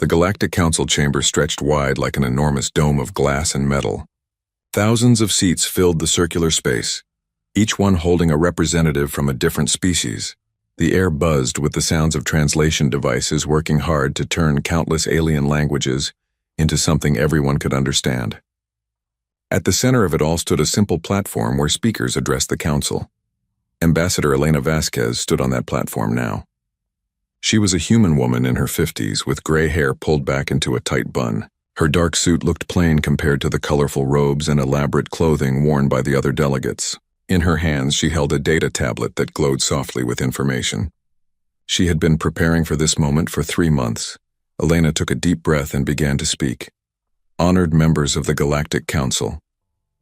The Galactic Council chamber stretched wide like an enormous dome of glass and metal. Thousands of seats filled the circular space, each one holding a representative from a different species. The air buzzed with the sounds of translation devices working hard to turn countless alien languages into something everyone could understand. At the center of it all stood a simple platform where speakers addressed the council. Ambassador Elena Vasquez stood on that platform now. She was a human woman in her 50s with gray hair pulled back into a tight bun. Her dark suit looked plain compared to the colorful robes and elaborate clothing worn by the other delegates. In her hands, she held a data tablet that glowed softly with information. She had been preparing for this moment for 3 months. Elena took a deep breath and began to speak. "Honored members of the Galactic Council,"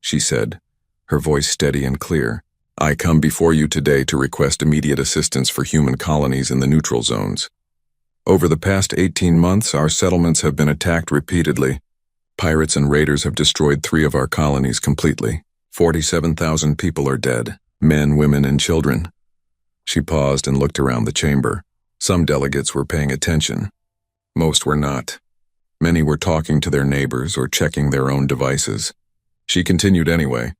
she said, her voice steady and clear. "I come before you today to request immediate assistance for human colonies in the neutral zones. Over the past 18 months, our settlements have been attacked repeatedly. Pirates and raiders have destroyed 3 of our colonies completely. 47,000 people are dead, men, women, and children." She paused and looked around the chamber. Some delegates were paying attention. Most were not. Many were talking to their neighbors or checking their own devices. She continued anyway.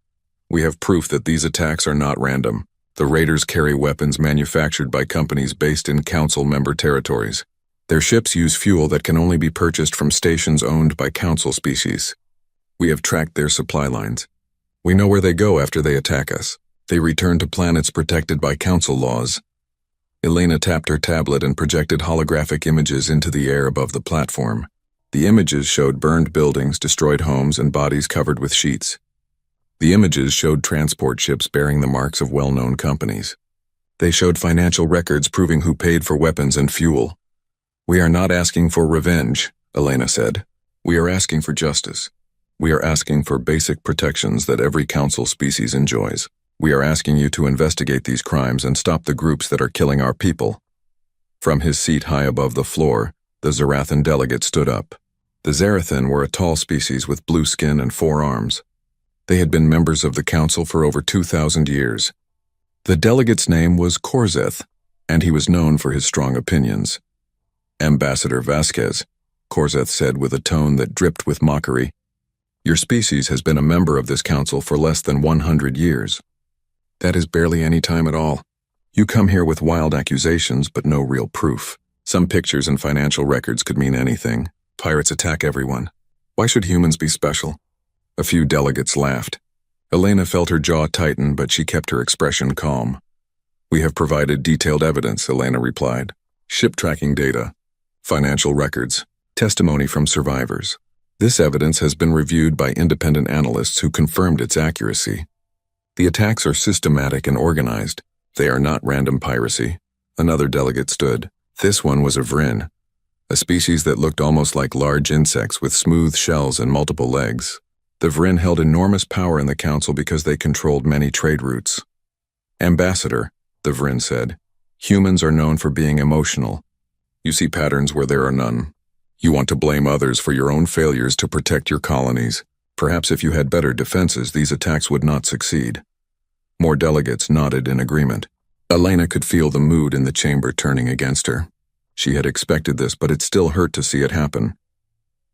"We have proof that these attacks are not random. The raiders carry weapons manufactured by companies based in Council member territories. Their ships use fuel that can only be purchased from stations owned by Council species. We have tracked their supply lines. We know where they go after they attack us. They return to planets protected by Council laws." Elena tapped her tablet and projected holographic images into the air above the platform. The images showed burned buildings, destroyed homes, and bodies covered with sheets. The images showed transport ships bearing the marks of well-known companies. They showed financial records proving who paid for weapons and fuel. "We are not asking for revenge," Elena said. "We are asking for justice. We are asking for basic protections that every Council species enjoys. We are asking you to investigate these crimes and stop the groups that are killing our people." From his seat high above the floor, the Zarathan delegate stood up. The Zarathan were a tall species with blue skin and 4 arms. They had been members of the Council for over 2,000 years. The delegate's name was Korzeth, and he was known for his strong opinions. "Ambassador Vasquez," Korzeth said with a tone that dripped with mockery, "your species has been a member of this council for less than 100 years. That is barely any time at all. You come here with wild accusations, but no real proof. Some pictures and financial records could mean anything. Pirates attack everyone. Why should humans be special?" A few delegates laughed. Elena felt her jaw tighten, but she kept her expression calm. "We have provided detailed evidence," Elena replied. "Ship tracking data, financial records, testimony from survivors. This evidence has been reviewed by independent analysts who confirmed its accuracy. The attacks are systematic and organized. They are not random piracy." Another delegate stood. This one was a Vrin, a species that looked almost like large insects with smooth shells and multiple legs. The Vrin held enormous power in the Council because they controlled many trade routes. "Ambassador," the Vrin said, "humans are known for being emotional. You see patterns where there are none. You want to blame others for your own failures to protect your colonies. Perhaps if you had better defenses, these attacks would not succeed." More delegates nodded in agreement. Elena could feel the mood in the chamber turning against her. She had expected this, but it still hurt to see it happen.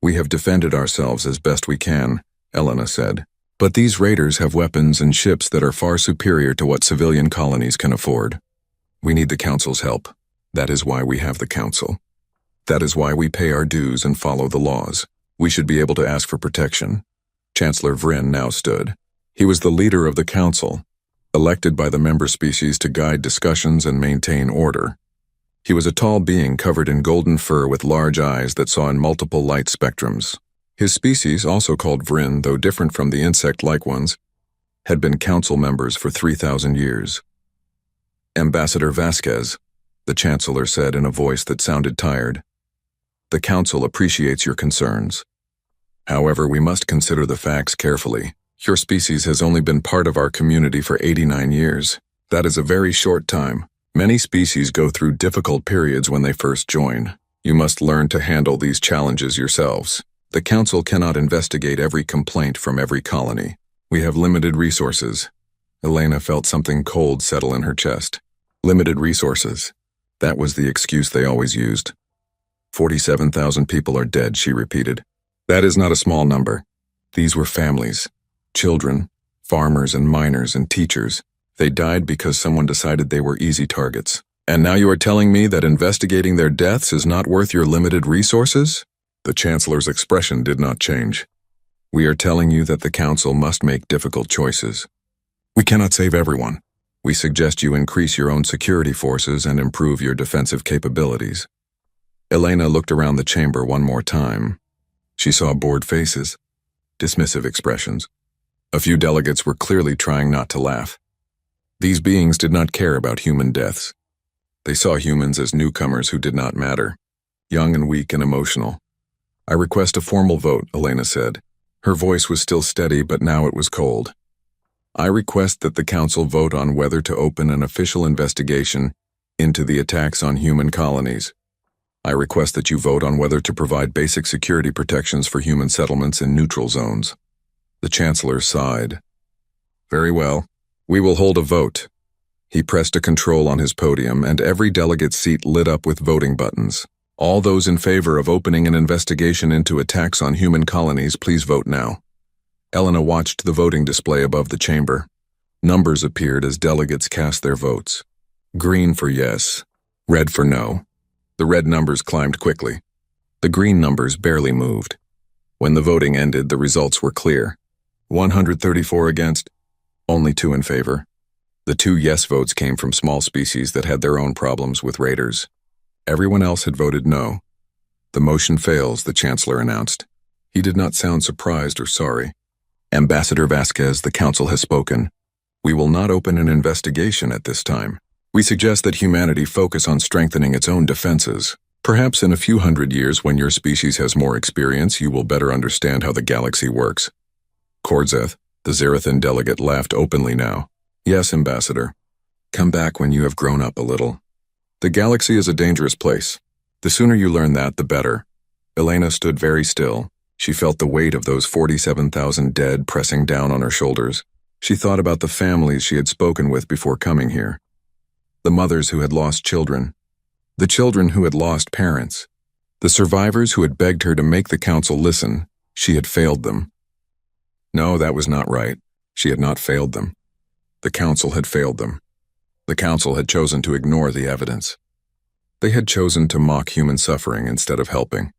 "We have defended ourselves as best we can," Elena said. "But these raiders have weapons and ships that are far superior to what civilian colonies can afford. We need the Council's help. That is why we have the Council. That is why we pay our dues and follow the laws. We should be able to ask for protection." Chancellor Vrin now stood. He was the leader of the Council, elected by the member species to guide discussions and maintain order. He was a tall being covered in golden fur with large eyes that saw in multiple light spectrums. His species, also called Vrin, though different from the insect-like ones, had been Council members for 3,000 years. "Ambassador Vasquez," the Chancellor said in a voice that sounded tired, "the Council appreciates your concerns. However, we must consider the facts carefully. Your species has only been part of our community for 89 years. That is a very short time. Many species go through difficult periods when they first join. You must learn to handle these challenges yourselves. The Council cannot investigate every complaint from every colony. We have limited resources." Elena felt something cold settle in her chest. Limited resources. That was the excuse they always used. 47,000 people are dead, she repeated. That is not a small number. These were families, children, farmers and miners and teachers. They died because someone decided they were easy targets. And now you are telling me that investigating their deaths is not worth your limited resources? The Chancellor's expression did not change. We are telling you that the Council must make difficult choices. We cannot save everyone. We suggest you increase your own security forces and improve your defensive capabilities. Elena looked around the chamber one more time. She saw bored faces, dismissive expressions. A few delegates were clearly trying not to laugh. These beings did not care about human deaths. They saw humans as newcomers who did not matter, young and weak and emotional. I request a formal vote, Elena said. Her voice was still steady, but now it was cold. I request that the Council vote on whether to open an official investigation into the attacks on human colonies. I request that you vote on whether to provide basic security protections for human settlements in neutral zones. The Chancellor sighed. Very well. We will hold a vote. He pressed a control on his podium, and every delegate's seat lit up with voting buttons. All those in favor of opening an investigation into attacks on human colonies, please vote now. Elena watched the voting display above the chamber. Numbers appeared as delegates cast their votes. Green for yes, red for no. The red numbers climbed quickly. The green numbers barely moved. When the voting ended, the results were clear. 134 against, only 2 in favor. The 2 yes votes came from small species that had their own problems with raiders. Everyone else had voted no. The motion fails, the Chancellor announced. He did not sound surprised or sorry. Ambassador Vasquez, the Council has spoken. We will not open an investigation at this time. We suggest that humanity focus on strengthening its own defenses. Perhaps in a few hundred years, when your species has more experience, you will better understand how the galaxy works. Kordzeth, the Zarathan delegate, laughed openly now. Yes, Ambassador. Come back when you have grown up a little. The galaxy is a dangerous place. The sooner you learn that, the better. Elena stood very still. She felt the weight of those 47,000 dead pressing down on her shoulders. She thought about the families she had spoken with before coming here. The mothers who had lost children. The children who had lost parents. The survivors who had begged her to make the Council listen. She had failed them. No, that was not right. She had not failed them. The Council had failed them. The Council had chosen to ignore the evidence. They had chosen to mock human suffering instead of helping.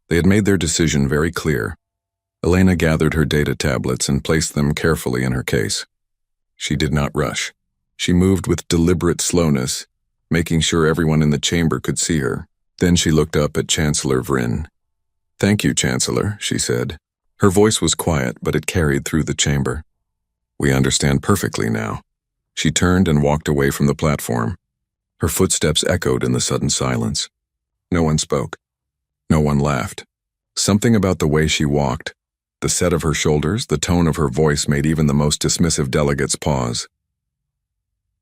They had made their decision very clear. Elena gathered her data tablets and placed them carefully in her case. She did not rush. She moved with deliberate slowness, making sure everyone in the chamber could see her. Then she looked up at Chancellor Vryn. Thank you, Chancellor, she said. Her voice was quiet, but it carried through the chamber. We understand perfectly now. She turned and walked away from the platform. Her footsteps echoed in the sudden silence. No one spoke. No one laughed. Something about the way she walked, the set of her shoulders, the tone of her voice made even the most dismissive delegates pause.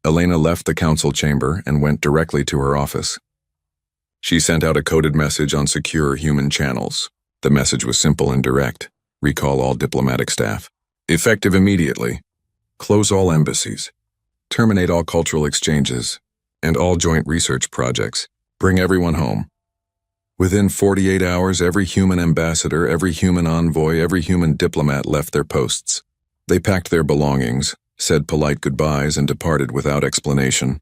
Elena left the Council chamber and went directly to her office. She sent out a coded message on secure human channels. The message was simple and direct. Recall all diplomatic staff. Effective immediately. Close all embassies. Terminate all cultural exchanges and all joint research projects. Bring everyone home. Within 48 hours, every human ambassador, every human envoy, every human diplomat left their posts. They packed their belongings, said polite goodbyes, and departed without explanation.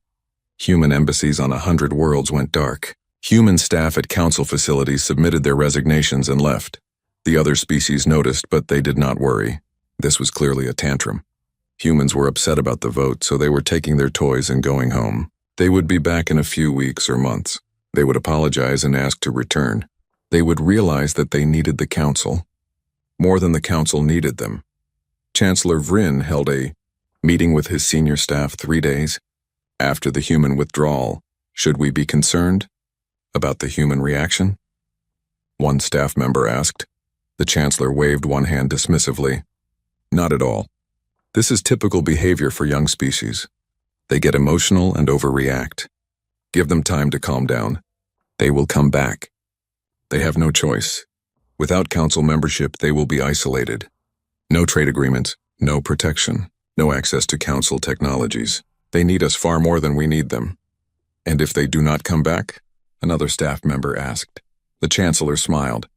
Human embassies on 100 worlds went dark. Human staff at Council facilities submitted their resignations and left. The other species noticed, but they did not worry. This was clearly a tantrum. Humans were upset about the vote, so they were taking their toys and going home. They would be back in a few weeks or months. They would apologize and ask to return. They would realize that they needed the Council, more than the Council needed them. Chancellor Vryn held a meeting with his senior staff 3 days after the human withdrawal. Should we be concerned about the human reaction? One staff member asked. The Chancellor waved one hand dismissively. Not at all. This is typical behavior for young species. They get emotional and overreact. Give them time to calm down. They will come back. They have no choice. Without Council membership, they will be isolated. No trade agreements, no protection, no access to Council technologies. They need us far more than we need them. And if they do not come back? Another staff member asked. The Chancellor smiled.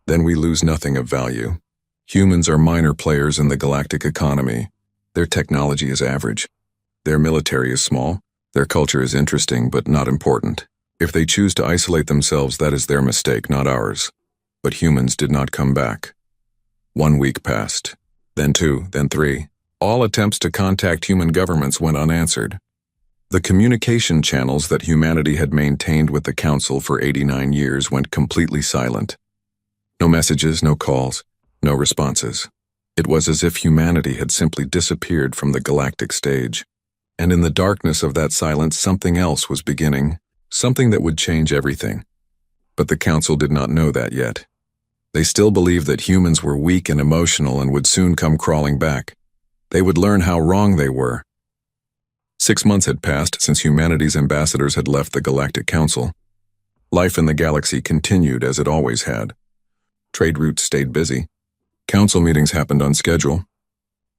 Then we lose nothing of value. Humans are minor players in the galactic economy. Their technology is average. Their military is small. Their culture is interesting but not important. If they choose to isolate themselves, that is their mistake, not ours. But humans did not come back. 1 week passed, then 2, then 3. All attempts to contact human governments went unanswered. The communication channels that humanity had maintained with the Council for 89 years went completely silent. No messages, no calls, no responses. It was as if humanity had simply disappeared from the galactic stage. And in the darkness of that silence, something else was beginning, something that would change everything. But the Council did not know that yet. They still believed that humans were weak and emotional and would soon come crawling back. They would learn how wrong they were. 6 months had passed since humanity's ambassadors had left the Galactic Council. Life in the galaxy continued as it always had. Trade routes stayed busy. Council meetings happened on schedule.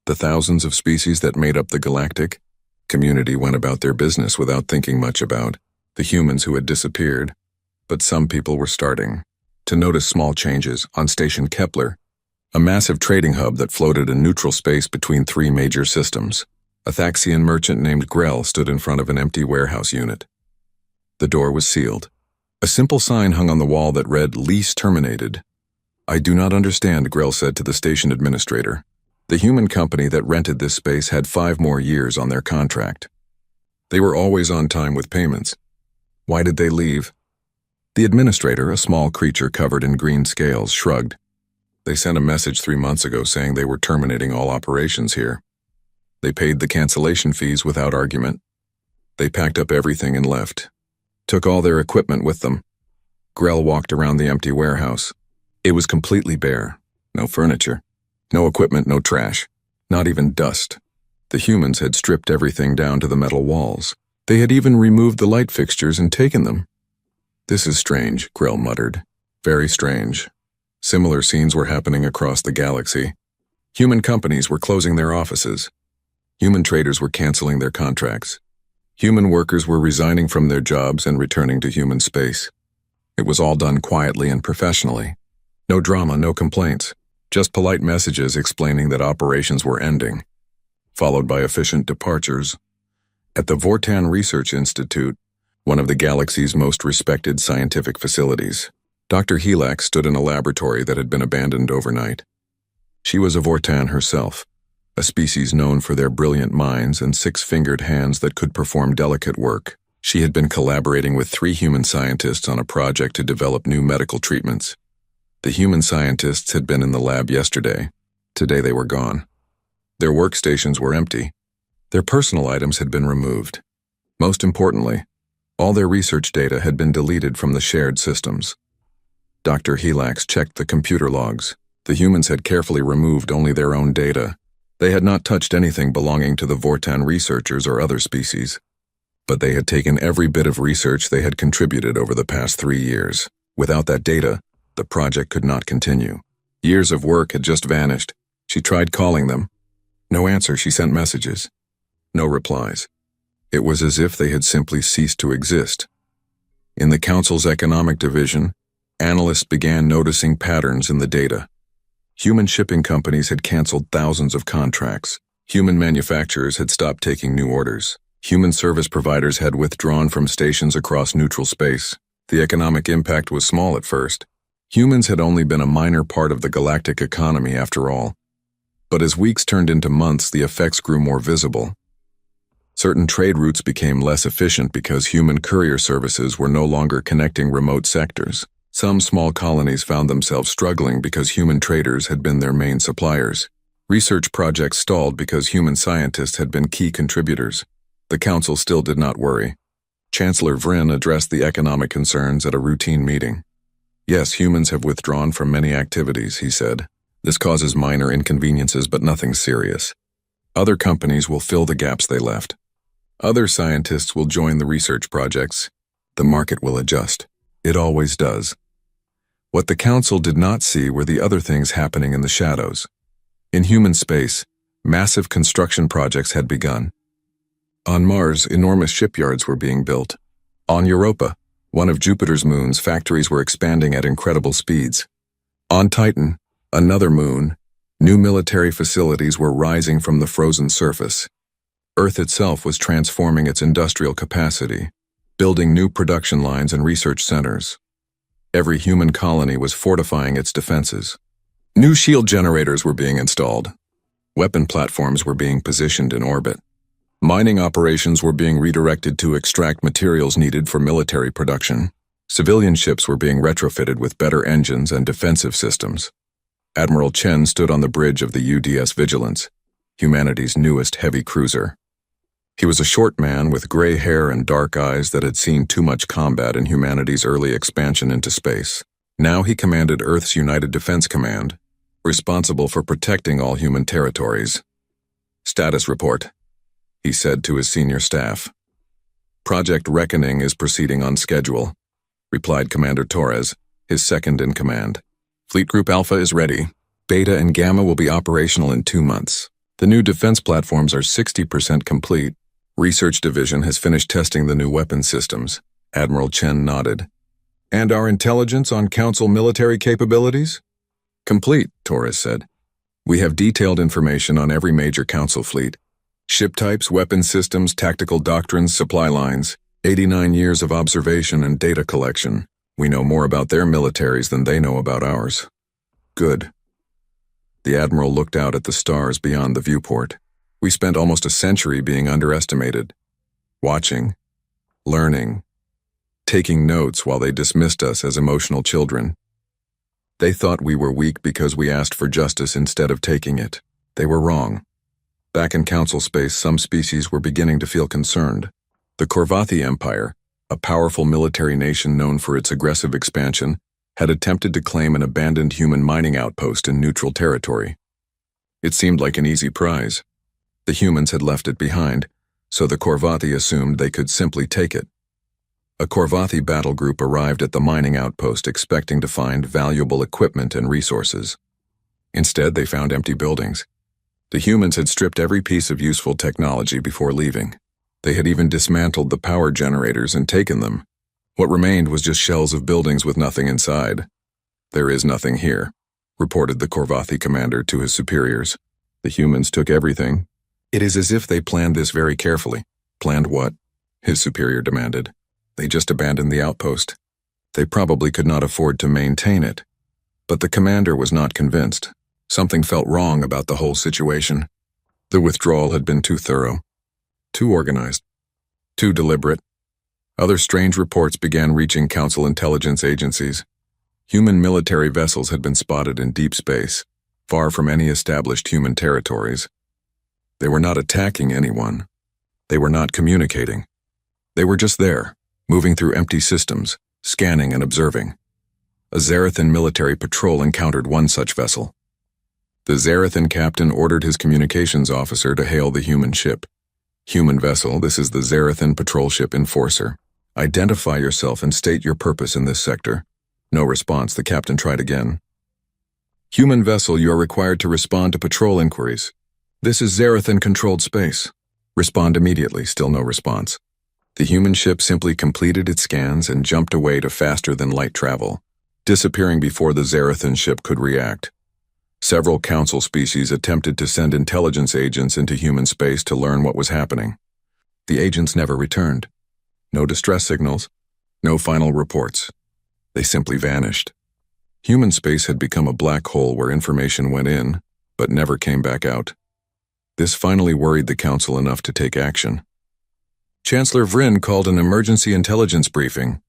The thousands of species that made up the galactic community went about their business without thinking much about the humans who had disappeared. But some people were starting to notice small changes on Station Kepler, a massive trading hub that floated in neutral space between 3 major systems. A Thaxian merchant named Grell stood in front of an empty warehouse unit. The door was sealed. A simple sign hung on the wall that read, "Lease terminated." "I do not understand," Grell said to the station administrator. The human company that rented this space had 5 more years on their contract. They were always on time with payments. Why did they leave? The administrator, a small creature covered in green scales, shrugged. They sent a message 3 months ago saying they were terminating all operations here. They paid the cancellation fees without argument. They packed up everything and left. Took all their equipment with them. Grell walked around the empty warehouse. It was completely bare. No furniture. No equipment, no trash. Not even dust. The humans had stripped everything down to the metal walls. They had even removed the light fixtures and taken them. "This is strange," Grell muttered. "Very strange." Similar scenes were happening across the galaxy. Human companies were closing their offices. Human traders were canceling their contracts. Human workers were resigning from their jobs and returning to human space. It was all done quietly and professionally. No drama, no complaints. Just polite messages explaining that operations were ending, followed by efficient departures. At the Vortan Research Institute, one of the galaxy's most respected scientific facilities, Dr. Helak stood in a laboratory that had been abandoned overnight. She was a Vortan herself, a species known for their brilliant minds and 6-fingered hands that could perform delicate work. She had been collaborating with 3 human scientists on a project to develop new medical treatments. The human scientists had been in the lab yesterday. Today they were gone. Their workstations were empty. Their personal items had been removed. Most importantly, all their research data had been deleted from the shared systems. Dr. Helak checked the computer logs. The humans had carefully removed only their own data. They had not touched anything belonging to the Vortan researchers or other species. But they had taken every bit of research they had contributed over the past 3 years. Without that data, the project could not continue. Years of work had just vanished. She tried calling them. No answer. She sent messages. No replies. It was as if they had simply ceased to exist. In the Council's economic division, analysts began noticing patterns in the data. Human shipping companies had canceled thousands of contracts. Human manufacturers had stopped taking new orders. Human service providers had withdrawn from stations across neutral space. The economic impact was small at first. Humans had only been a minor part of the galactic economy after all. But as weeks turned into months, the effects grew more visible. Certain trade routes became less efficient because human courier services were no longer connecting remote sectors. Some small colonies found themselves struggling because human traders had been their main suppliers. Research projects stalled because human scientists had been key contributors. The Council still did not worry. Chancellor Vryn addressed the economic concerns at a routine meeting. "Yes, humans have withdrawn from many activities," he said. "This causes minor inconveniences, but nothing serious. Other companies will fill the gaps they left. Other scientists will join the research projects. The market will adjust. It always does." What the Council did not see were the other things happening in the shadows. In human space, massive construction projects had begun. On Mars, enormous shipyards were being built. On Europa, One of Jupiter's moons, factories were expanding at incredible speeds. On Titan, another moon, new military facilities were rising from the frozen surface. Earth itself was transforming its industrial capacity, building new production lines and research centers. Every human colony was fortifying its defenses. New shield generators were being installed. Weapon platforms were being positioned in orbit. Mining operations were being redirected to extract materials needed for military production. Civilian ships were being retrofitted with better engines and defensive systems. Admiral Chen stood on the bridge of the UDS Vigilance, humanity's newest heavy cruiser. He was a short man with gray hair and dark eyes that had seen too much combat in humanity's early expansion into space. Now he commanded Earth's United Defense Command, responsible for protecting all human territories. "Status report," he said to his senior staff. "Project Reckoning is proceeding on schedule," replied Commander Torres, his second in command. "Fleet Group Alpha is ready. Beta and Gamma will be operational in 2 months. The new defense platforms are 60% complete. Research Division has finished testing the new weapon systems." Admiral Chen nodded. "And our intelligence on Council military capabilities?" "Complete," Torres said. "We have detailed information on every major Council fleet. Ship types, weapon systems, tactical doctrines, supply lines. 89 years of observation and data collection. We know more about their militaries than they know about ours." "Good." The Admiral looked out at the stars beyond the viewport. "We spent almost a century being underestimated. Watching, learning, taking notes while they dismissed us as emotional children. They thought we were weak because we asked for justice instead of taking it. They were wrong. Back in Council space, some species were beginning to feel concerned. The Korvathi Empire, a powerful military nation known for its aggressive expansion, had attempted to claim an abandoned human mining outpost in neutral territory. It seemed like an easy prize. The humans had left it behind, so the Korvathi assumed they could simply take it. A Korvathi battle group arrived at the mining outpost expecting to find valuable equipment and resources. Instead, they found empty buildings. The humans had stripped every piece of useful technology before leaving. They had even dismantled the power generators and taken them. What remained was just shells of buildings with nothing inside. "There is nothing here," reported the Korvathi commander to his superiors. "The humans took everything. It is as if they planned this very carefully." "Planned what?" his superior demanded. "They just abandoned the outpost. They probably could not afford to maintain it." But the commander was not convinced. Something felt wrong about the whole situation. The withdrawal had been too thorough, too organized, too deliberate. Other strange reports began reaching Council intelligence agencies. Human military vessels had been spotted in deep space, far from any established human territories. They were not attacking anyone. They were not communicating. They were just there, moving through empty systems, scanning and observing. A Zarathan military patrol encountered one such vessel. The Zarathan captain ordered his communications officer to hail the human ship. "Human vessel, this is the Zarathan patrol ship Enforcer. Identify yourself and state your purpose in this sector." No response. The captain tried again. "Human vessel, you are required to respond to patrol inquiries. This is Zarathan-controlled space. Respond immediately." Still no response. The human ship simply completed its scans and jumped away to faster-than-light travel, disappearing before the Zarathan ship could react. Several Council species attempted to send intelligence agents into human space to learn what was happening. The agents never returned. No distress signals, no final reports. They simply vanished. Human space had become a black hole where information went in, but never came back out. This finally worried the Council enough to take action. Chancellor Vryn called an emergency intelligence briefing.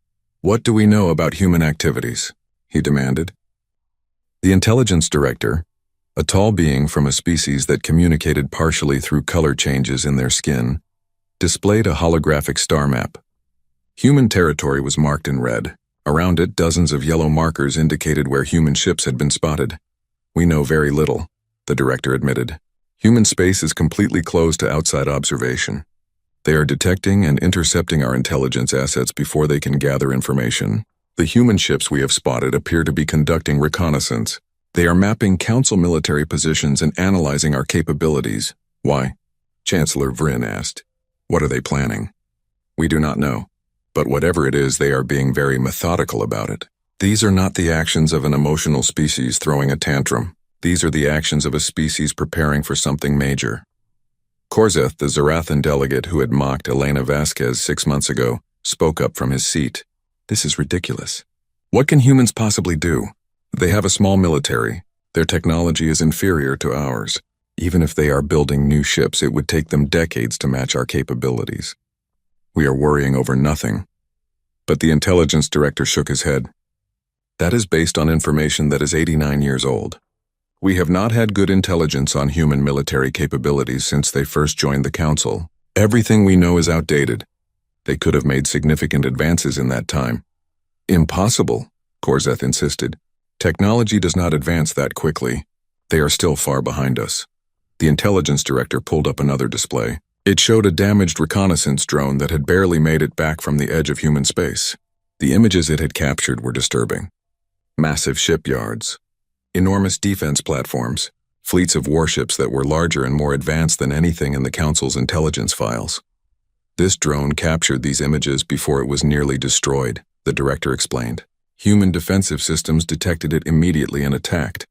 "What do we know about human activities?" he demanded. The intelligence director, a tall being from a species that communicated partially through color changes in their skin, displayed a holographic star map. Human territory was marked in red. Around it, dozens of yellow markers indicated where human ships had been spotted. "We know very little," the director admitted. "Human space is completely closed to outside observation. They are detecting and intercepting our intelligence assets before they can gather information. The human ships we have spotted appear to be conducting reconnaissance. They are mapping Council military positions and analyzing our capabilities." "Why?" Chancellor Vryn asked. "What are they planning?" "We do not know. But whatever it is, they are being very methodical about it. These are not the actions of an emotional species throwing a tantrum. These are the actions of a species preparing for something major. Korzeth, the Zarathan delegate who had mocked Elena Vasquez 6 months ago, spoke up from his seat. This is ridiculous. What can humans possibly do? They have a small military. Their technology is inferior to ours. Even if they are building new ships, it would take them decades to match our capabilities. We are worrying over nothing. But the intelligence director shook his head. That is based on information that is 89 years old. We have not had good intelligence on human military capabilities since they first joined the Council. Everything we know is outdated. They could have made significant advances in that time. Impossible, Korzeth insisted. Technology does not advance that quickly. They are still far behind us. The intelligence director pulled up another display. It showed a damaged reconnaissance drone that had barely made it back from the edge of human space. The images it had captured were disturbing. Massive shipyards, enormous defense platforms, fleets of warships that were larger and more advanced than anything in the Council's intelligence files. This drone captured these images before it was nearly destroyed, the director explained. Human defensive systems detected it immediately and attacked.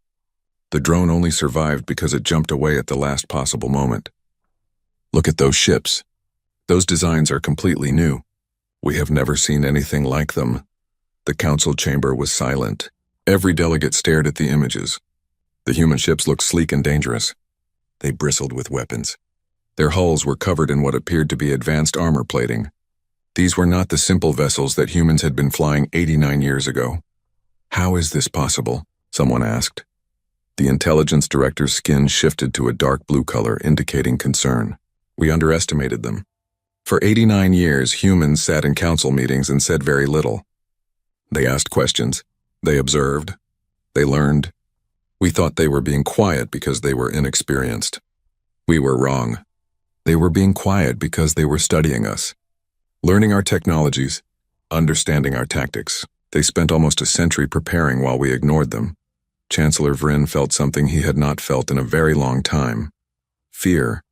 The drone only survived because it jumped away at the last possible moment. Look at those ships. Those designs are completely new. We have never seen anything like them. The council chamber was silent. Every delegate stared at the images. The human ships looked sleek and dangerous. They bristled with weapons. Their hulls were covered in what appeared to be advanced armor plating. These were not the simple vessels that humans had been flying 89 years ago. How is this possible? Someone asked. The intelligence director's skin shifted to a dark blue color, indicating concern. We underestimated them. For 89 years, humans sat in council meetings and said very little. They asked questions. They observed. They learned. We thought they were being quiet because they were inexperienced. We were wrong. They were being quiet because they were studying us, learning our technologies, understanding our tactics. They spent almost a century preparing while we ignored them. Chancellor Vryn felt something he had not felt in a very long time. Fear.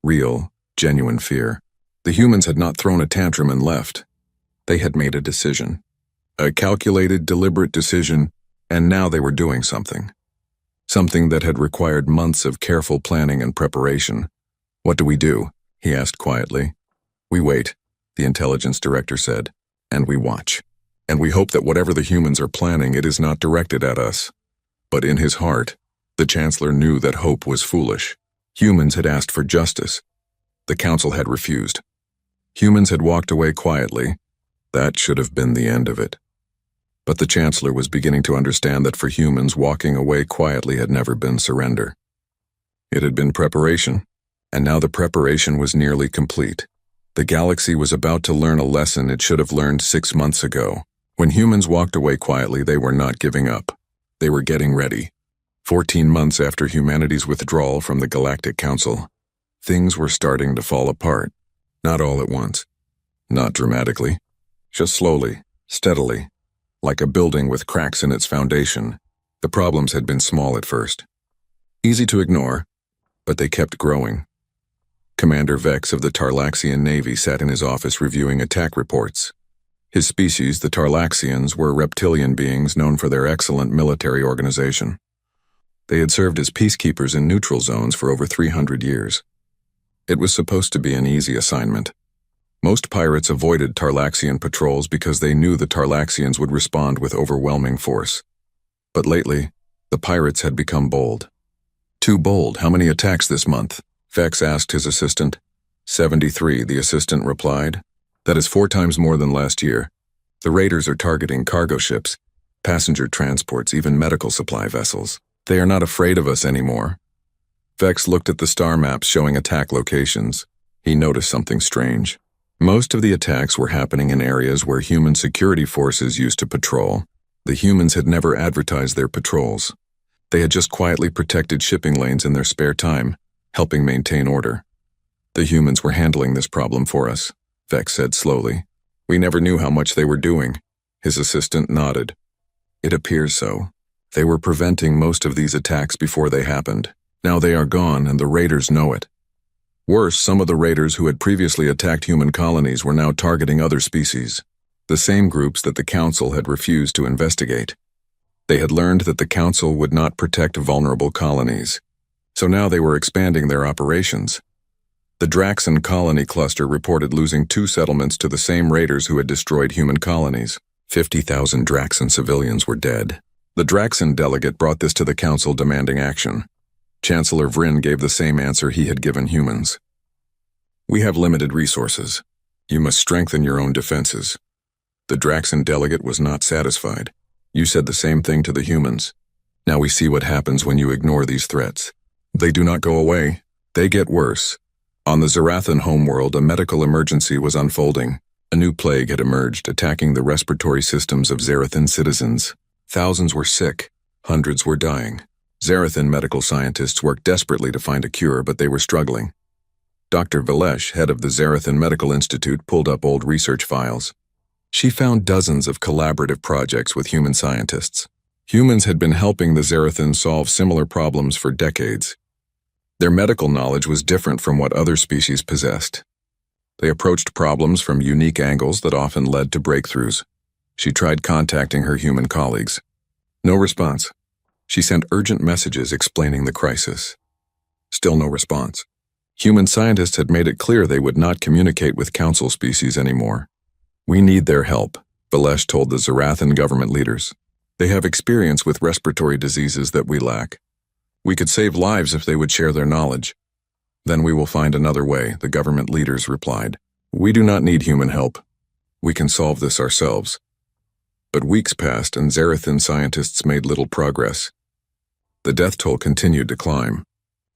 Real, genuine fear. The humans had not thrown a tantrum and left. They had made a decision. A calculated, deliberate decision, and now they were doing something. Something that had required months of careful planning and preparation. What do we do? He asked quietly. We wait, the intelligence director said, and we watch. And we hope that whatever the humans are planning, it is not directed at us. But in his heart, the chancellor knew that hope was foolish. Humans had asked for justice. The council had refused. Humans had walked away quietly. That should have been the end of it. But the chancellor was beginning to understand that for humans, walking away quietly had never been surrender. It had been preparation, and now the preparation was nearly complete. The galaxy was about to learn a lesson it should have learned 6 months ago. When humans walked away quietly, they were not giving up. They were getting ready. 14 months after humanity's withdrawal from the Galactic Council, things were starting to fall apart. Not all at once. Not dramatically. Just slowly, steadily. Like a building with cracks in its foundation. The problems had been small at first. Easy to ignore, but they kept growing. Commander Vex of the Tarlaxian Navy sat in his office reviewing attack reports. His species, the Tarlaxians, were reptilian beings known for their excellent military organization. They had served as peacekeepers in neutral zones for over 300 years. It was supposed to be an easy assignment. Most pirates avoided Tarlaxian patrols because they knew the Tarlaxians would respond with overwhelming force. But lately, the pirates had become bold. Too bold. How many attacks this month? Vex asked his assistant. 73, the assistant replied. That is 4 times more than last year. The raiders are targeting cargo ships, passenger transports, even medical supply vessels. They are not afraid of us anymore. Vex looked at the star maps showing attack locations. He noticed something strange. Most of the attacks were happening in areas where human security forces used to patrol. The humans had never advertised their patrols. They had just quietly protected shipping lanes in their spare time, helping maintain order. The humans were handling this problem for us, Vex said slowly. We never knew how much they were doing. His assistant nodded. It appears so. They were preventing most of these attacks before they happened. Now they are gone and the raiders know it. Worse, some of the raiders who had previously attacked human colonies were now targeting other species, the same groups that the Council had refused to investigate. They had learned that the Council would not protect vulnerable colonies, so now they were expanding their operations. The Draxon colony cluster reported losing 2 settlements to the same raiders who had destroyed human colonies. 50,000 Draxon civilians were dead. The Draxon delegate brought this to the Council, demanding action. Chancellor Vryn gave the same answer he had given humans. "We have limited resources. You must strengthen your own defenses." The Draxon delegate was not satisfied. "You said the same thing to the humans. Now we see what happens when you ignore these threats. They do not go away. They get worse." On the Zarathan homeworld, a medical emergency was unfolding. A new plague had emerged, attacking the respiratory systems of Zarathan citizens. Thousands were sick. Hundreds were dying. Zarathan medical scientists worked desperately to find a cure, but they were struggling. Dr. Valesh, head of the Zarathan Medical Institute, pulled up old research files. She found dozens of collaborative projects with human scientists. Humans had been helping the Zarathan solve similar problems for decades. Their medical knowledge was different from what other species possessed. They approached problems from unique angles that often led to breakthroughs. She tried contacting her human colleagues. No response. She sent urgent messages explaining the crisis. Still no response. Human scientists had made it clear they would not communicate with Council species anymore. "We need their help," Valesh told the Zarathan government leaders. "They have experience with respiratory diseases that we lack. We could save lives if they would share their knowledge." "Then we will find another way," the government leaders replied. "We do not need human help. We can solve this ourselves." But weeks passed and Zarathan scientists made little progress. The death toll continued to climb.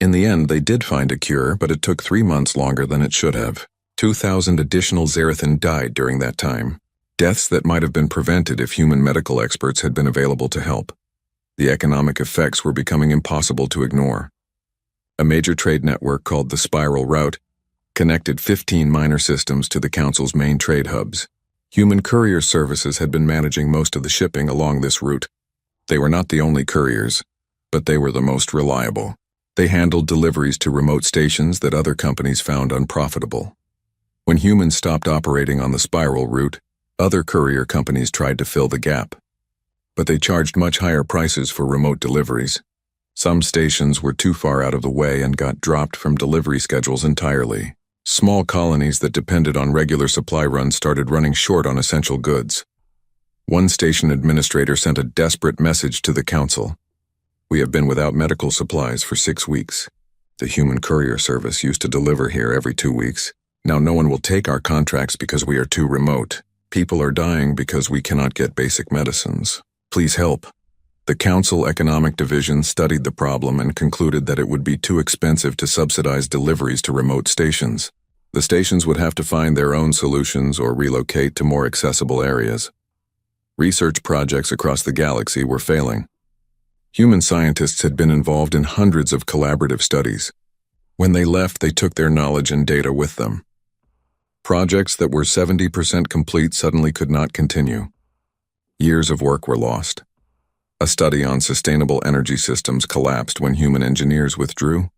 In the end, they did find a cure, but it took 3 months longer than it should have. 2,000 additional Zarathan died during that time. Deaths that might have been prevented if human medical experts had been available to help. The economic effects were becoming impossible to ignore. A major trade network called the Spiral Route connected 15 minor systems to the Council's main trade hubs. Human courier services had been managing most of the shipping along this route. They were not the only couriers, but they were the most reliable. They handled deliveries to remote stations that other companies found unprofitable. When humans stopped operating on the Spiral route, other courier companies tried to fill the gap. But they charged much higher prices for remote deliveries. Some stations were too far out of the way and got dropped from delivery schedules entirely. Small colonies that depended on regular supply runs started running short on essential goods. One station administrator sent a desperate message to the Council. "We have been without medical supplies for 6 weeks. The human courier service used to deliver here every 2 weeks. Now no one will take our contracts because we are too remote. People are dying because we cannot get basic medicines. Please help." The Council Economic Division studied the problem and concluded that it would be too expensive to subsidize deliveries to remote stations. The stations would have to find their own solutions or relocate to more accessible areas. Research projects across the galaxy were failing. Human scientists had been involved in hundreds of collaborative studies. When they left, they took their knowledge and data with them. Projects that were 70% complete suddenly could not continue. Years of work were lost. A study on sustainable energy systems collapsed when human engineers withdrew.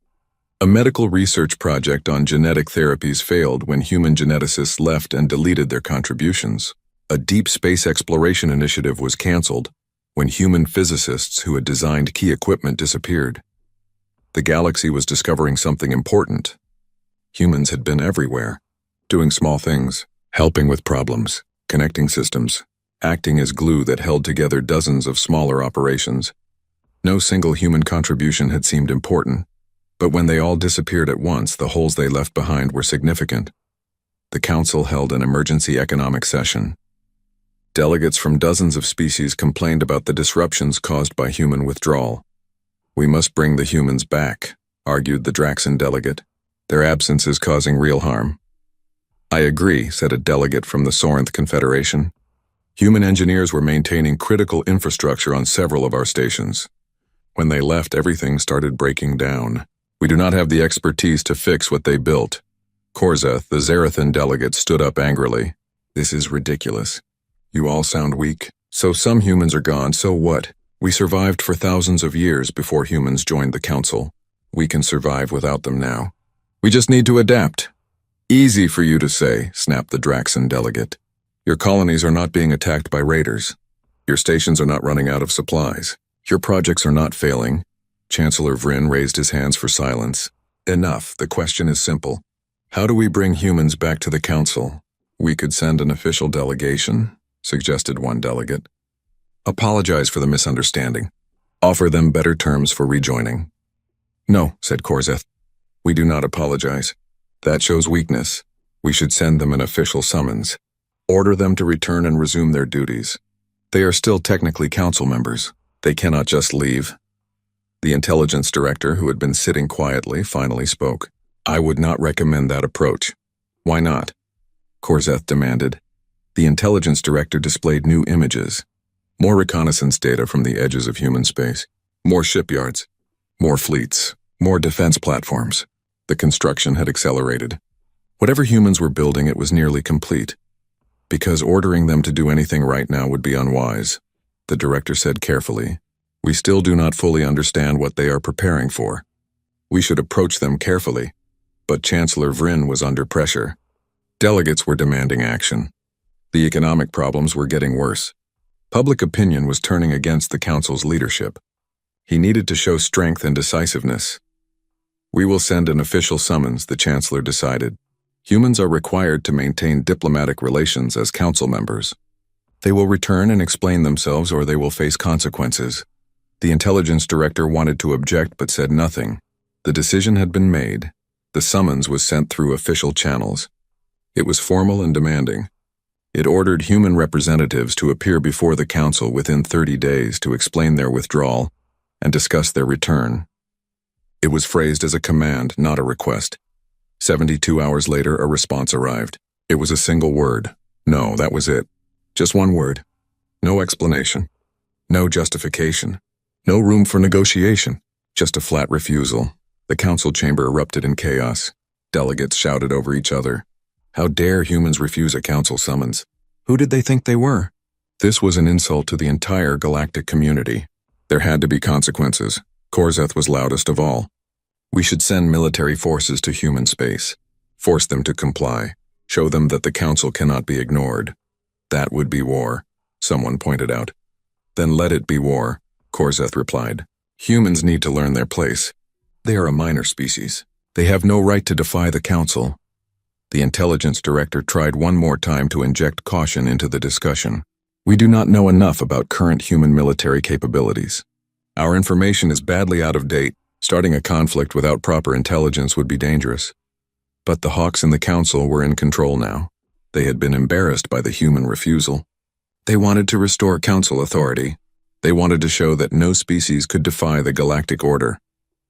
A medical research project on genetic therapies failed when human geneticists left and deleted their contributions. A deep space exploration initiative was canceled when human physicists who had designed key equipment disappeared. The galaxy was discovering something important. Humans had been everywhere, doing small things, helping with problems, connecting systems, acting as glue that held together dozens of smaller operations. No single human contribution had seemed important, but when they all disappeared at once, the holes they left behind were significant. The Council held an emergency economic session. Delegates from dozens of species complained about the disruptions caused by human withdrawal. "We must bring the humans back," argued the Draxon delegate. "Their absence is causing real harm." "I agree," said a delegate from the Sorinth Confederation. "Human engineers were maintaining critical infrastructure on several of our stations. When they left, everything started breaking down. We do not have the expertise to fix what they built." Korzeth, the Zarathan delegate, stood up angrily. "This is ridiculous. You all sound weak. So some humans are gone, so what? We survived for thousands of years before humans joined the Council. We can survive without them now. We just need to adapt. Easy for you to say, snapped the Draxan delegate. Your colonies are not being attacked by raiders. Your stations are not running out of supplies. Your projects are not failing. Chancellor Vryn raised his hands for silence. Enough, the question is simple. How do we bring humans back to the council? We could send an official delegation, suggested one delegate. Apologize for the misunderstanding. Offer them better terms for rejoining. No, said Korzeth. We do not apologize. That shows weakness. We should send them an official summons. Order them to return and resume their duties. They are still technically council members. They cannot just leave. The intelligence director, who had been sitting quietly, finally spoke. I would not recommend that approach. Why not? Korzeth demanded. The intelligence director displayed new images. More reconnaissance data from the edges of human space. More shipyards. More fleets. More defense platforms. The construction had accelerated. Whatever humans were building, it was nearly complete. Because ordering them to do anything right now would be unwise, the director said carefully. We still do not fully understand what they are preparing for. We should approach them carefully. But Chancellor Vryn was under pressure. Delegates were demanding action. The economic problems were getting worse. Public opinion was turning against the council's leadership. He needed to show strength and decisiveness. We will send an official summons, the chancellor decided. Humans are required to maintain diplomatic relations as council members. They will return and explain themselves, or they will face consequences. The intelligence director wanted to object but said nothing. The decision had been made. The summons was sent through official channels. It was formal and demanding. It ordered human representatives to appear before the council within 30 days to explain their withdrawal and discuss their return. It was phrased as a command, not a request. 72 hours later, a response arrived. It was a single word. No, that was it. Just one word. No explanation. No justification. No room for negotiation. Just a flat refusal. The council chamber erupted in chaos. Delegates shouted over each other. How dare humans refuse a council summons? Who did they think they were? This was an insult to the entire galactic community. There had to be consequences. Korzeth was loudest of all. We should send military forces to human space. Force them to comply. Show them that the council cannot be ignored. That would be war, someone pointed out. Then let it be war, Korzeth replied. Humans need to learn their place. They are a minor species. They have no right to defy the council. The intelligence director tried one more time to inject caution into the discussion. We do not know enough about current human military capabilities. Our information is badly out of date. Starting a conflict without proper intelligence would be dangerous. But the Hawks in the council were in control now. They had been embarrassed by the human refusal. They wanted to restore council authority. They wanted to show that no species could defy the galactic order.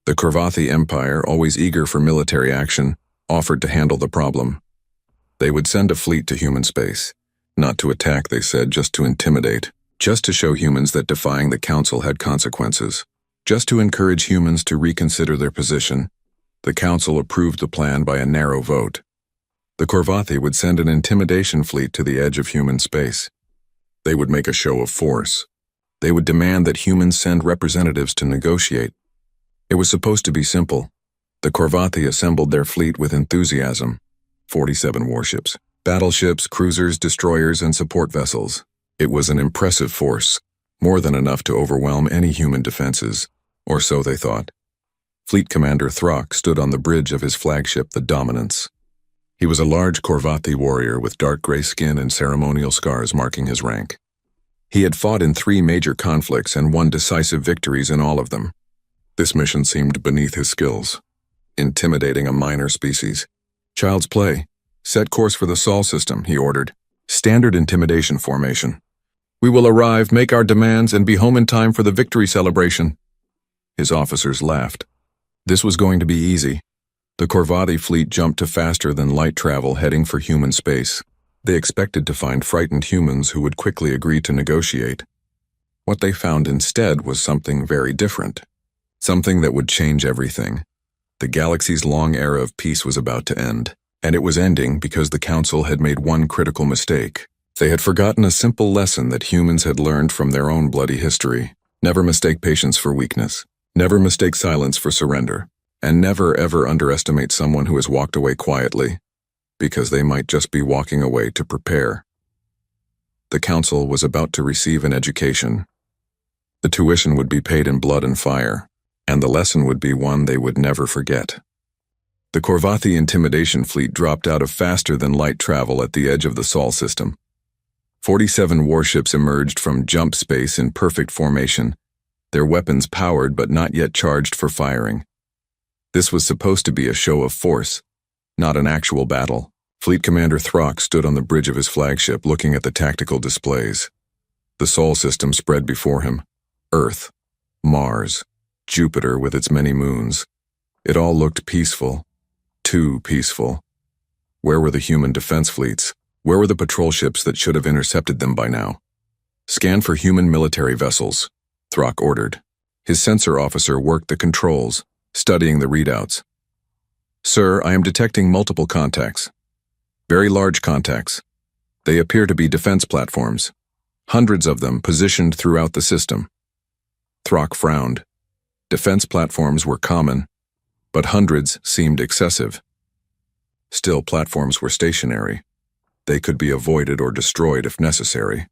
The Korvathi Empire, always eager for military action, offered to handle the problem. They would send a fleet to human space. Not to attack, they said, just to intimidate. Just to show humans that defying the council had consequences. Just to encourage humans to reconsider their position. The council approved the plan by a narrow vote. The Korvathi would send an intimidation fleet to the edge of human space. They would make a show of force. They would demand that humans send representatives to negotiate. It was supposed to be simple. The Korvathi assembled their fleet with enthusiasm. 47 warships, battleships, cruisers, destroyers, and support vessels. It was an impressive force, more than enough to overwhelm any human defenses, or so they thought. Fleet Commander Throck stood on the bridge of his flagship, the Dominance. He was a large Korvathi warrior with dark gray skin and ceremonial scars marking his rank. He had fought in 3 major conflicts and won decisive victories in all of them. This mission seemed beneath his skills. Intimidating a minor species. Child's play. Set course for the Sol system, he ordered. Standard intimidation formation. We will arrive, make our demands, and be home in time for the victory celebration. His officers laughed. This was going to be easy. The Korvathi fleet jumped to faster than light travel, heading for human space. They expected to find frightened humans who would quickly agree to negotiate. What they found instead was something very different. Something that would change everything. The galaxy's long era of peace was about to end, and it was ending because the Council had made one critical mistake. They had forgotten a simple lesson that humans had learned from their own bloody history. Never mistake patience for weakness. Never mistake silence for surrender. And never ever underestimate someone who has walked away quietly, because they might just be walking away to prepare. The council was about to receive an education. The tuition would be paid in blood and fire, and the lesson would be one they would never forget. The Korvathi intimidation fleet dropped out of faster-than-light travel at the edge of the Sol system. 47 warships emerged from jump space in perfect formation, their weapons powered but not yet charged for firing. This was supposed to be a show of force, not an actual battle. Fleet Commander Throck stood on the bridge of his flagship looking at the tactical displays. The Sol system spread before him. Earth, Mars, Jupiter with its many moons. It all looked peaceful. Too peaceful. Where were the human defense fleets? Where were the patrol ships that should have intercepted them by now? Scan for human military vessels, Throck ordered. His sensor officer worked the controls, studying the readouts. Sir, I am detecting multiple contacts. Very large contacts. They appear to be defense platforms. Hundreds of them positioned throughout the system. Throck frowned. Defense platforms were common, but hundreds seemed excessive. Still, platforms were stationary. They could be avoided or destroyed if necessary.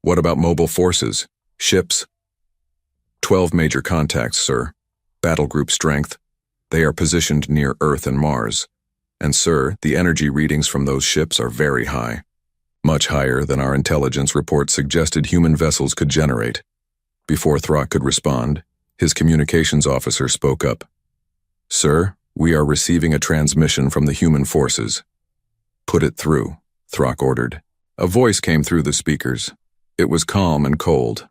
What about mobile forces? Ships? 12 major contacts, sir. Battle group strength. They are positioned near Earth and Mars. And sir, the energy readings from those ships are very high. Much higher than our intelligence report suggested human vessels could generate. Before Throck could respond, his communications officer spoke up. Sir, we are receiving a transmission from the human forces. Put it through, Throck ordered. A voice came through the speakers. It was calm and cold.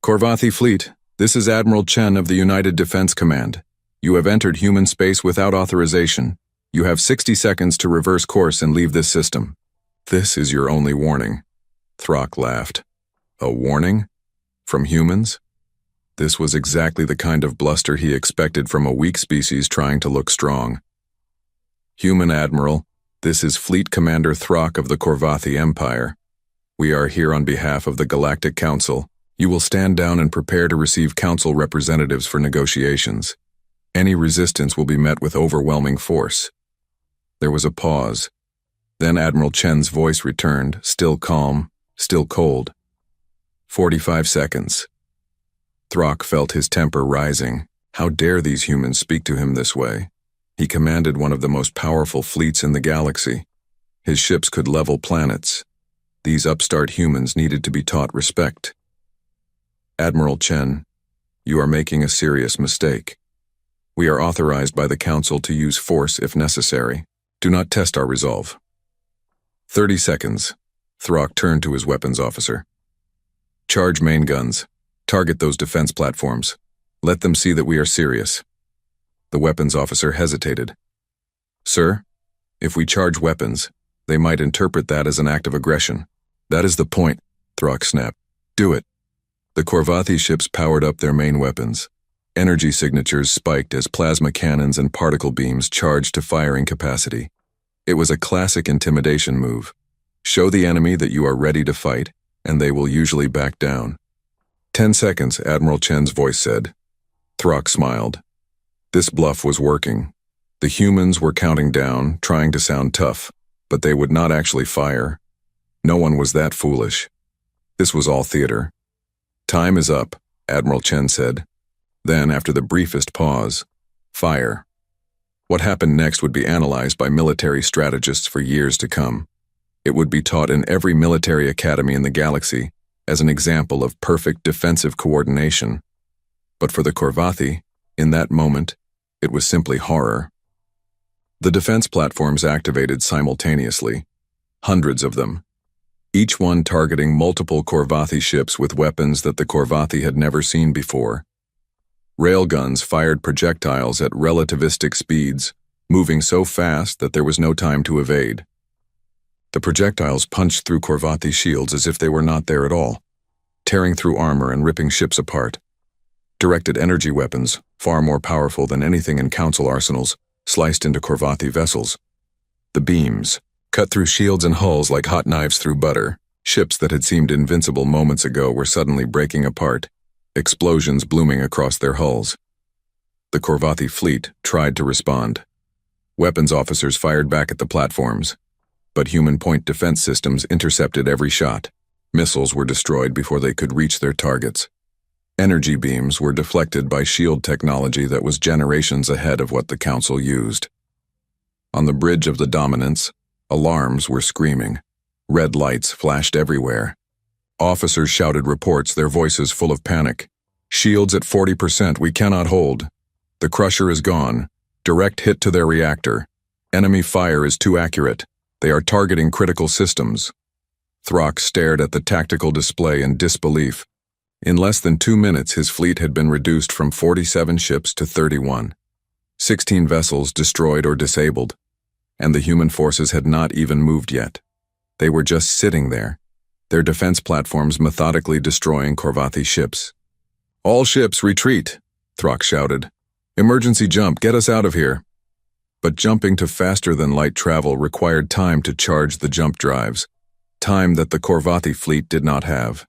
Korvathi Fleet, this is Admiral Chen of the United Defense Command. You have entered human space without authorization. You have 60 seconds to reverse course and leave this system. This is your only warning. Throck laughed. A warning? From humans? This was exactly the kind of bluster he expected from a weak species trying to look strong. Human Admiral, this is Fleet Commander Throck of the Korvathi Empire. We are here on behalf of the Galactic Council. You will stand down and prepare to receive Council representatives for negotiations. Any resistance will be met with overwhelming force. There was a pause. Then Admiral Chen's voice returned, still calm, still cold. 45 seconds. Throck felt his temper rising. How dare these humans speak to him this way? He commanded one of the most powerful fleets in the galaxy. His ships could level planets. These upstart humans needed to be taught respect. Admiral Chen, you are making a serious mistake. We are authorized by the Council to use force if necessary. Do not test our resolve. 30 seconds. Throck turned to his weapons officer. Charge main guns. Target those defense platforms. Let them see that we are serious. The weapons officer hesitated. Sir, if we charge weapons, they might interpret that as an act of aggression. That is the point, Throck snapped. Do it. The Korvathi ships powered up their main weapons. Energy signatures spiked as plasma cannons and particle beams charged to firing capacity. It was a classic intimidation move. Show the enemy that you are ready to fight, and they will usually back down. 10 seconds, Admiral Chen's voice said. Throck smiled. This bluff was working. The humans were counting down, trying to sound tough, but they would not actually fire. No one was that foolish. This was all theater. Time is up, Admiral Chen said. Then, after the briefest pause, fire. What happened next would be analyzed by military strategists for years to come. It would be taught in every military academy in the galaxy as an example of perfect defensive coordination. But for the Korvathi, in that moment, it was simply horror. The defense platforms activated simultaneously, hundreds of them, each one targeting multiple Korvathi ships with weapons that the Korvathi had never seen before. Railguns fired projectiles at relativistic speeds, moving so fast that there was no time to evade. The projectiles punched through Korvathi shields as if they were not there at all, tearing through armor and ripping ships apart. Directed energy weapons, far more powerful than anything in Council arsenals, sliced into Korvathi vessels. The beams cut through shields and hulls like hot knives through butter. Ships that had seemed invincible moments ago were suddenly breaking apart, explosions blooming across their hulls. The Corvathi fleet tried to respond. Weapons officers fired back at the platforms, but human point defense systems intercepted every shot. Missiles were destroyed before they could reach their targets. Energy beams were deflected by shield technology that was generations ahead of what the Council used. On the bridge of the Dominance, alarms were screaming. Red lights flashed everywhere. Officers shouted reports, their voices full of panic. Shields at 40%, we cannot hold. The Crusher is gone. Direct hit to their reactor. Enemy fire is too accurate. They are targeting critical systems. Throck stared at the tactical display in disbelief. In less than 2 minutes, his fleet had been reduced from 47 ships to 31. 16 vessels destroyed or disabled. And the human forces had not even moved yet. They were just sitting there, their defense platforms methodically destroying Corvathi ships. "All ships, retreat," Throck shouted. "Emergency jump, get us out of here." But jumping to faster-than-light travel required time to charge the jump drives, time that the Corvathi fleet did not have.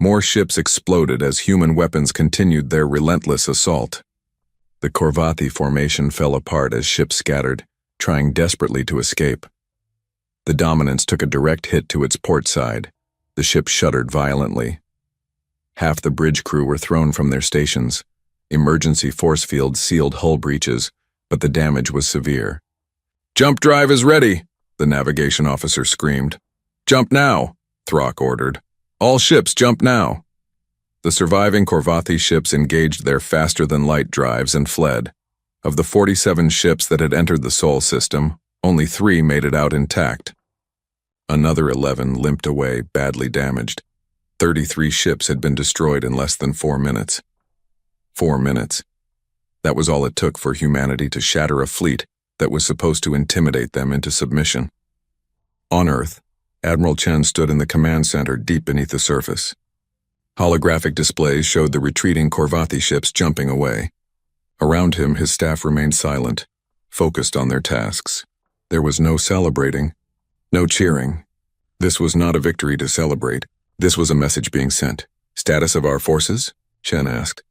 More ships exploded as human weapons continued their relentless assault. The Corvathi formation fell apart as ships scattered, trying desperately to escape. The Dominance took a direct hit to its port side. The ship shuddered violently. Half the bridge crew were thrown from their stations. Emergency force fields sealed hull breaches, but the damage was severe. "Jump drive is ready," the navigation officer screamed. "Jump now," Throck ordered. "All ships, jump now." The surviving Corvathi ships engaged their faster-than-light drives and fled. Of the 47 ships that had entered the Sol system, only 3 made it out intact. Another 11 limped away, badly damaged. 33 ships had been destroyed in less than 4 minutes. 4 minutes. That was all it took for humanity to shatter a fleet that was supposed to intimidate them into submission. On Earth, Admiral Chen stood in the command center deep beneath the surface. Holographic displays showed the retreating Corvathi ships jumping away. Around him, his staff remained silent, focused on their tasks. There was no celebrating, no cheering. This was not a victory to celebrate. This was a message being sent. "Status of our forces?" Chen asked.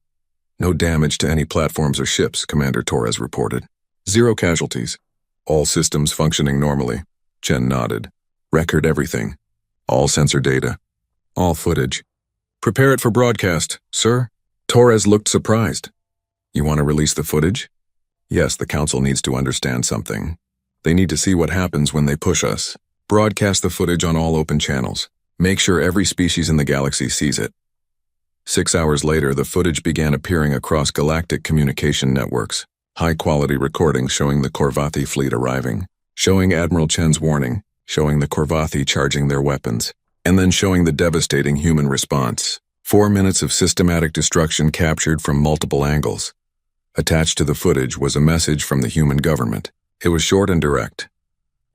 "No damage to any platforms or ships," Commander Torres reported. "0 casualties. All systems functioning normally." Chen nodded. "Record everything. All sensor data. All footage. Prepare it for broadcast, sir." Torres looked surprised. "You want to release the footage?" "Yes, the Council needs to understand something. They need to see what happens when they push us. Broadcast the footage on all open channels. Make sure every species in the galaxy sees it." 6 hours later, the footage began appearing across galactic communication networks. High-quality recordings showing the Corvathi fleet arriving, showing Admiral Chen's warning, showing the Corvathi charging their weapons, and then showing the devastating human response. 4 minutes of systematic destruction captured from multiple angles. Attached to the footage was a message from the human government. It was short and direct.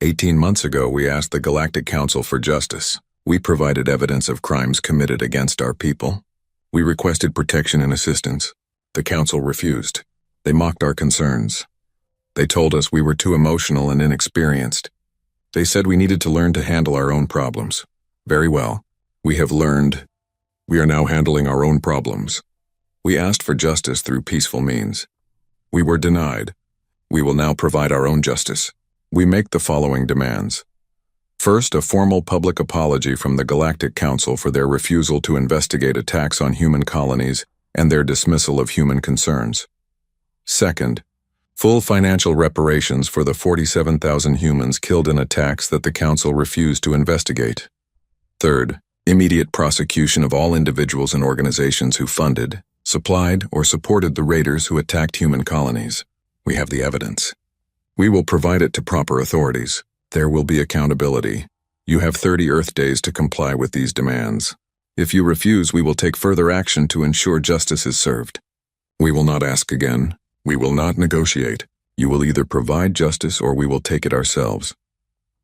18 months ago, we asked the Galactic Council for justice. We provided evidence of crimes committed against our people. We requested protection and assistance. The Council refused. They mocked our concerns. They told us we were too emotional and inexperienced. They said we needed to learn to handle our own problems. Very well. We have learned. We are now handling our own problems. We asked for justice through peaceful means. We were denied. We will now provide our own justice. We make the following demands. First, a formal public apology from the Galactic Council for their refusal to investigate attacks on human colonies and their dismissal of human concerns. Second, full financial reparations for the 47,000 humans killed in attacks that the Council refused to investigate. Third, immediate prosecution of all individuals and organizations who funded, supplied, or supported the raiders who attacked human colonies. We have the evidence. We will provide it to proper authorities. There will be accountability. You have 30 Earth days to comply with these demands. If you refuse, we will take further action to ensure justice is served. We will not ask again. We will not negotiate. You will either provide justice or we will take it ourselves.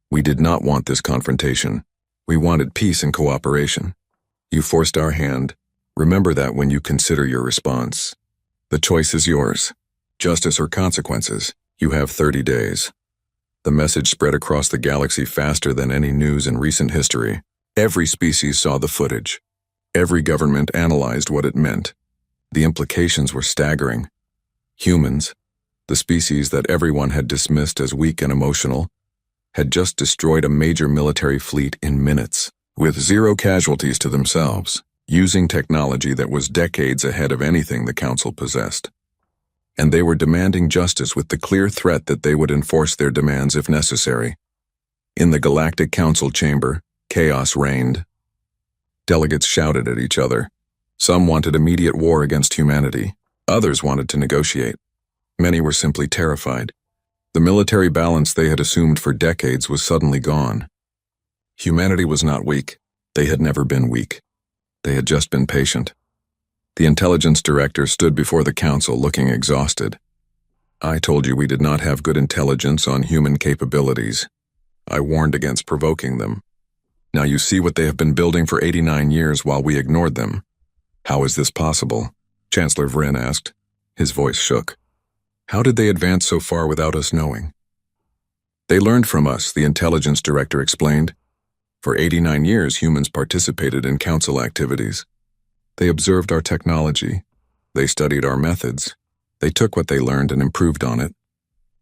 We did not want this confrontation. We wanted peace and cooperation. You forced our hand. Remember that when you consider your response. The choice is yours. Justice or consequences. You have 30 days. The message spread across the galaxy faster than any news in recent history. Every species saw the footage. Every government analyzed what it meant. The implications were staggering. Humans, the species that everyone had dismissed as weak and emotional, had just destroyed a major military fleet in minutes, with zero casualties to themselves, using technology that was decades ahead of anything the Council possessed. And they were demanding justice with the clear threat that they would enforce their demands if necessary. In the Galactic Council chamber, chaos reigned. Delegates shouted at each other. Some wanted immediate war against humanity. Others wanted to negotiate. Many were simply terrified. The military balance they had assumed for decades was suddenly gone. Humanity was not weak. They had never been weak. They had just been patient. The intelligence director stood before the council looking exhausted. I told you we did not have good intelligence on human capabilities. I warned against provoking them. Now you see what they have been building for 89 years while we ignored them. How is this possible? Chancellor Vryn asked. His voice shook. How did they advance so far without us knowing? They learned from us, the intelligence director explained. For 89 years, humans participated in council activities. They observed our technology. They studied our methods. They took what they learned and improved on it.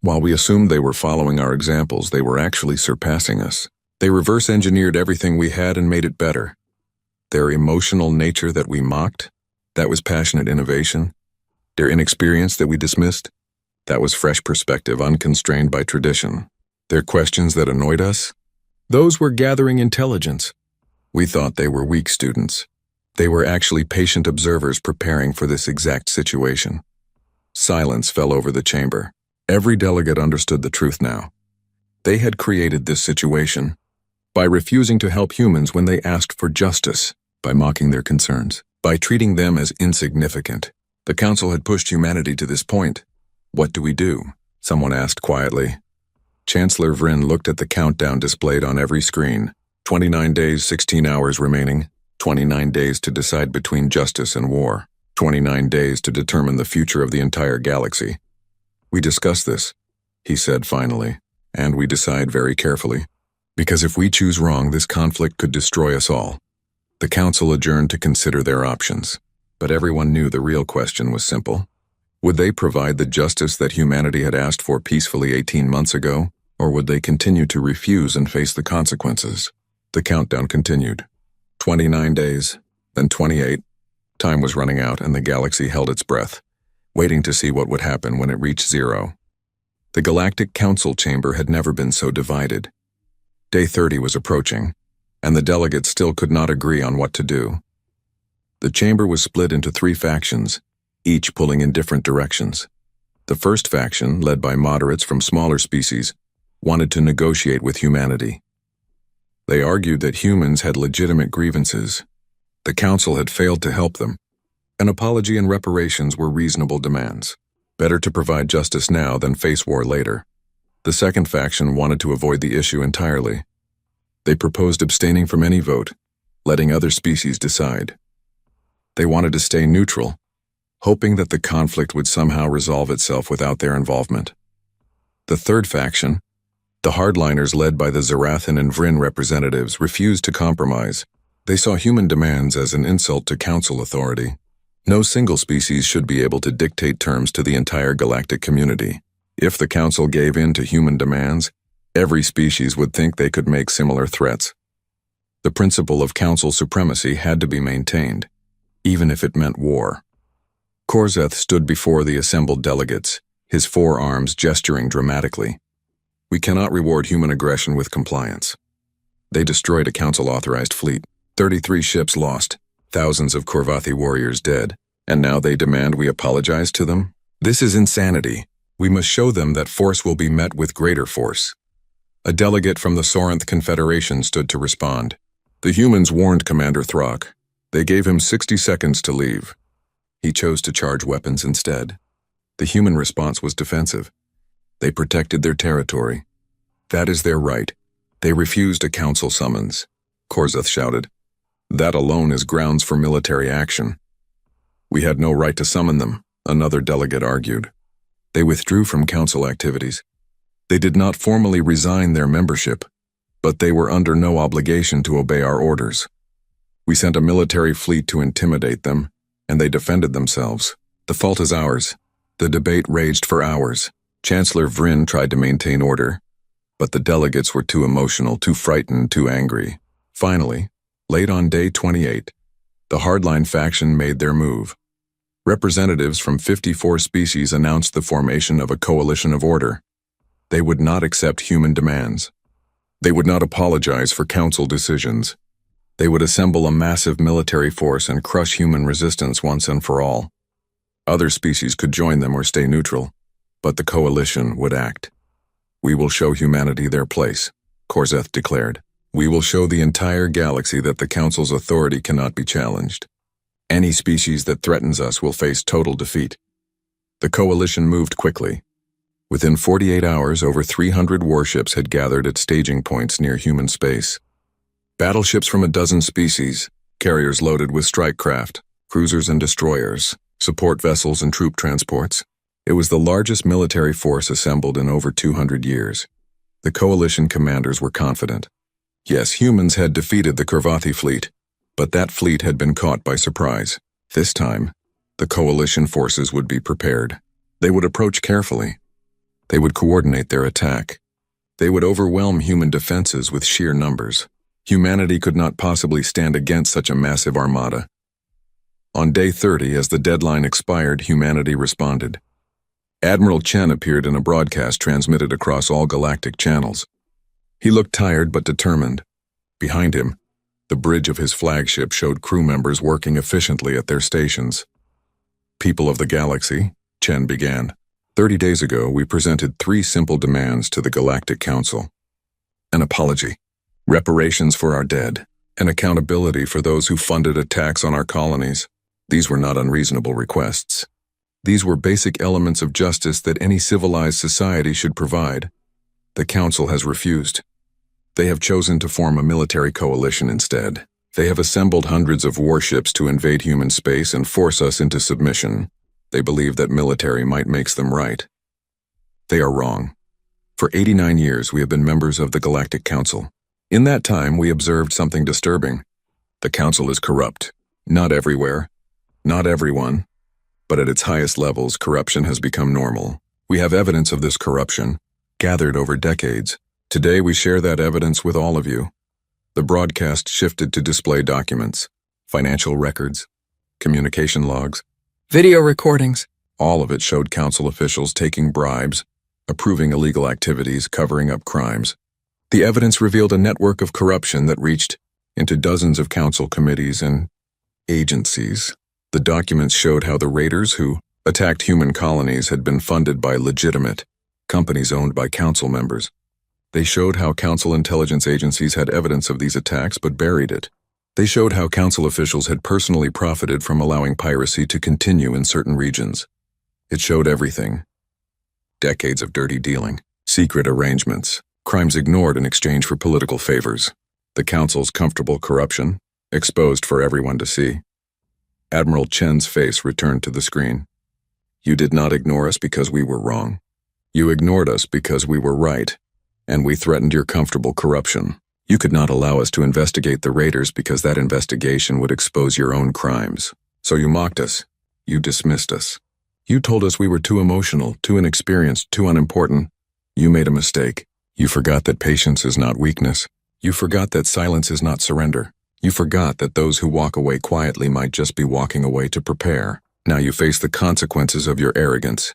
While we assumed they were following our examples, they were actually surpassing us. They reverse-engineered everything we had and made it better. Their emotional nature that we mocked, that was passionate innovation. Their inexperience that we dismissed, that was fresh perspective unconstrained by tradition. Their questions that annoyed us, those were gathering intelligence. We thought they were weak students. They were actually patient observers preparing for this exact situation. Silence fell over the chamber. Every delegate understood the truth now. They had created this situation by refusing to help humans when they asked for justice, by mocking their concerns, by treating them as insignificant. The Council had pushed humanity to this point. What do we do? Someone asked quietly. Chancellor Vryn looked at the countdown displayed on every screen. 29 days, 16 hours remaining. 29 days to decide between justice and war. 29 days to determine the future of the entire galaxy. We discuss this, he said finally, and we decide very carefully. Because if we choose wrong, this conflict could destroy us all. The Council adjourned to consider their options, but everyone knew the real question was simple. Would they provide the justice that humanity had asked for peacefully 18 months ago, or would they continue to refuse and face the consequences? The countdown continued. 29 days, then 28. Time was running out and the galaxy held its breath, waiting to see what would happen when it reached zero. The Galactic Council chamber had never been so divided. Day 30 was approaching, and the delegates still could not agree on what to do. The chamber was split into 3 factions, each pulling in different directions. The first faction, led by moderates from smaller species, wanted to negotiate with humanity. They argued that humans had legitimate grievances. The Council had failed to help them. An apology and reparations were reasonable demands. Better to provide justice now than face war later. The second faction wanted to avoid the issue entirely. They proposed abstaining from any vote, letting other species decide. They wanted to stay neutral, hoping that the conflict would somehow resolve itself without their involvement. The third faction, the hardliners led by the Zarathan and Vryn representatives, refused to compromise. They saw human demands as an insult to council authority. No single species should be able to dictate terms to the entire galactic community. If the council gave in to human demands, every species would think they could make similar threats. The principle of council supremacy had to be maintained, even if it meant war. Korzeth stood before the assembled delegates, his forearms gesturing dramatically. We cannot reward human aggression with compliance. They destroyed a council-authorized fleet, 33 ships lost, thousands of Korvathi warriors dead, and now they demand we apologize to them? This is insanity. We must show them that force will be met with greater force. A delegate from the Soranth Confederation stood to respond. The humans warned Commander Throck. They gave him 60 seconds to leave. He chose to charge weapons instead. The human response was defensive. They protected their territory. That is their right. They refused a council summons, Korzeth shouted. That alone is grounds for military action. We had no right to summon them, another delegate argued. They withdrew from council activities. They did not formally resign their membership, but they were under no obligation to obey our orders. We sent a military fleet to intimidate them, and they defended themselves. The fault is ours. The debate raged for hours. Chancellor Vryn tried to maintain order, but the delegates were too emotional, too frightened, too angry. Finally, late on day 28, the hardline faction made their move. Representatives from 54 species announced the formation of a coalition of order. They would not accept human demands. They would not apologize for council decisions. They would assemble a massive military force and crush human resistance once and for all. Other species could join them or stay neutral, but the coalition would act. "We will show humanity their place," Korzeth declared. "We will show the entire galaxy that the Council's authority cannot be challenged. Any species that threatens us will face total defeat." The coalition moved quickly. Within 48 hours, over 300 warships had gathered at staging points near human space. Battleships from a dozen species, carriers loaded with strike craft, cruisers and destroyers, support vessels and troop transports. It was the largest military force assembled in over 200 years. The coalition commanders were confident. Yes, humans had defeated the Korvathi fleet, but that fleet had been caught by surprise. This time, the coalition forces would be prepared. They would approach carefully. They would coordinate their attack. They would overwhelm human defenses with sheer numbers. Humanity could not possibly stand against such a massive armada. On day 30, as the deadline expired, humanity responded. Admiral Chen appeared in a broadcast transmitted across all galactic channels. He looked tired but determined. Behind him, the bridge of his flagship showed crew members working efficiently at their stations. "People of the galaxy," Chen began. 30 days ago, we presented 3 simple demands to the Galactic Council. An apology, reparations for our dead, and accountability for those who funded attacks on our colonies. These were not unreasonable requests. These were basic elements of justice that any civilized society should provide. The Council has refused. They have chosen to form a military coalition instead. They have assembled hundreds of warships to invade human space and force us into submission. They believe that military might makes them right. They are wrong. For 89 years, we have been members of the Galactic Council. In that time, we observed something disturbing. The Council is corrupt. Not everywhere, not everyone, but at its highest levels, corruption has become normal. We have evidence of this corruption, gathered over decades. Today, we share that evidence with all of you. The broadcast shifted to display documents, financial records, communication logs, video recordings. All of it showed Council officials taking bribes, approving illegal activities, covering up crimes. The evidence revealed a network of corruption that reached into dozens of Council committees and agencies. The documents showed how the raiders who attacked human colonies had been funded by legitimate companies owned by Council members. They showed how Council intelligence agencies had evidence of these attacks but buried it. They showed how Council officials had personally profited from allowing piracy to continue in certain regions. It showed everything. Decades of dirty dealing, secret arrangements, crimes ignored in exchange for political favors. The Council's comfortable corruption, exposed for everyone to see. Admiral Chen's face returned to the screen. "You did not ignore us because we were wrong. You ignored us because we were right, and we threatened your comfortable corruption. You could not allow us to investigate the raiders because that investigation would expose your own crimes. So you mocked us. You dismissed us. You told us we were too emotional, too inexperienced, too unimportant. You made a mistake. You forgot that patience is not weakness. You forgot that silence is not surrender. You forgot that those who walk away quietly might just be walking away to prepare. Now you face the consequences of your arrogance."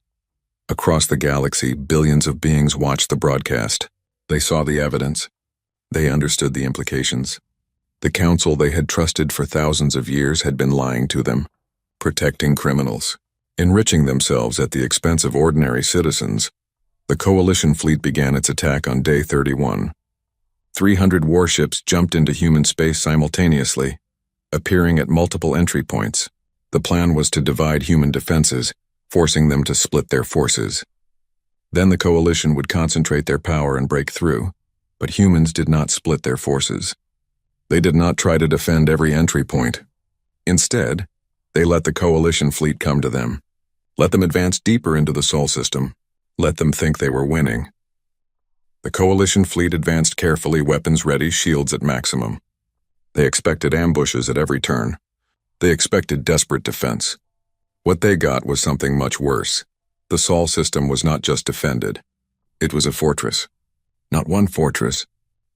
Across the galaxy, billions of beings watched the broadcast. They saw the evidence. They understood the implications. The Council they had trusted for thousands of years had been lying to them, protecting criminals, enriching themselves at the expense of ordinary citizens. The Coalition fleet began its attack on day 31. 300 warships jumped into human space simultaneously, appearing at multiple entry points. The plan was to divide human defenses, forcing them to split their forces. Then the Coalition would concentrate their power and break through, but humans did not split their forces. They did not try to defend every entry point. Instead, they let the Coalition fleet come to them. Let them advance deeper into the Sol system. Let them think they were winning. The Coalition fleet advanced carefully, weapons ready, shields at maximum. They expected ambushes at every turn. They expected desperate defense. What they got was something much worse. The Sol system was not just defended. It was a fortress. Not one fortress,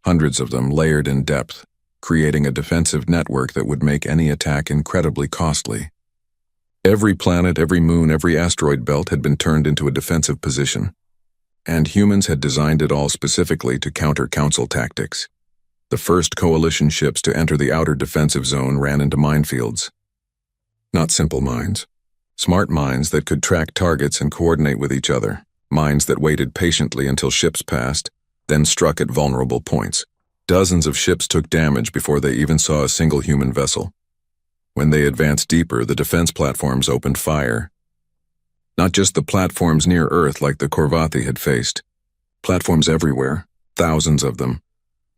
hundreds of them layered in depth, creating a defensive network that would make any attack incredibly costly. Every planet, every moon, every asteroid belt had been turned into a defensive position, and humans had designed it all specifically to counter Council tactics. The first coalition ships to enter the outer defensive zone ran into minefields. Not simple mines. Smart mines that could track targets and coordinate with each other. Mines that waited patiently until ships passed, then struck at vulnerable points. Dozens of ships took damage before they even saw a single human vessel. When they advanced deeper, the defense platforms opened fire. Not just the platforms near Earth like the Corvathi had faced. Platforms everywhere, thousands of them,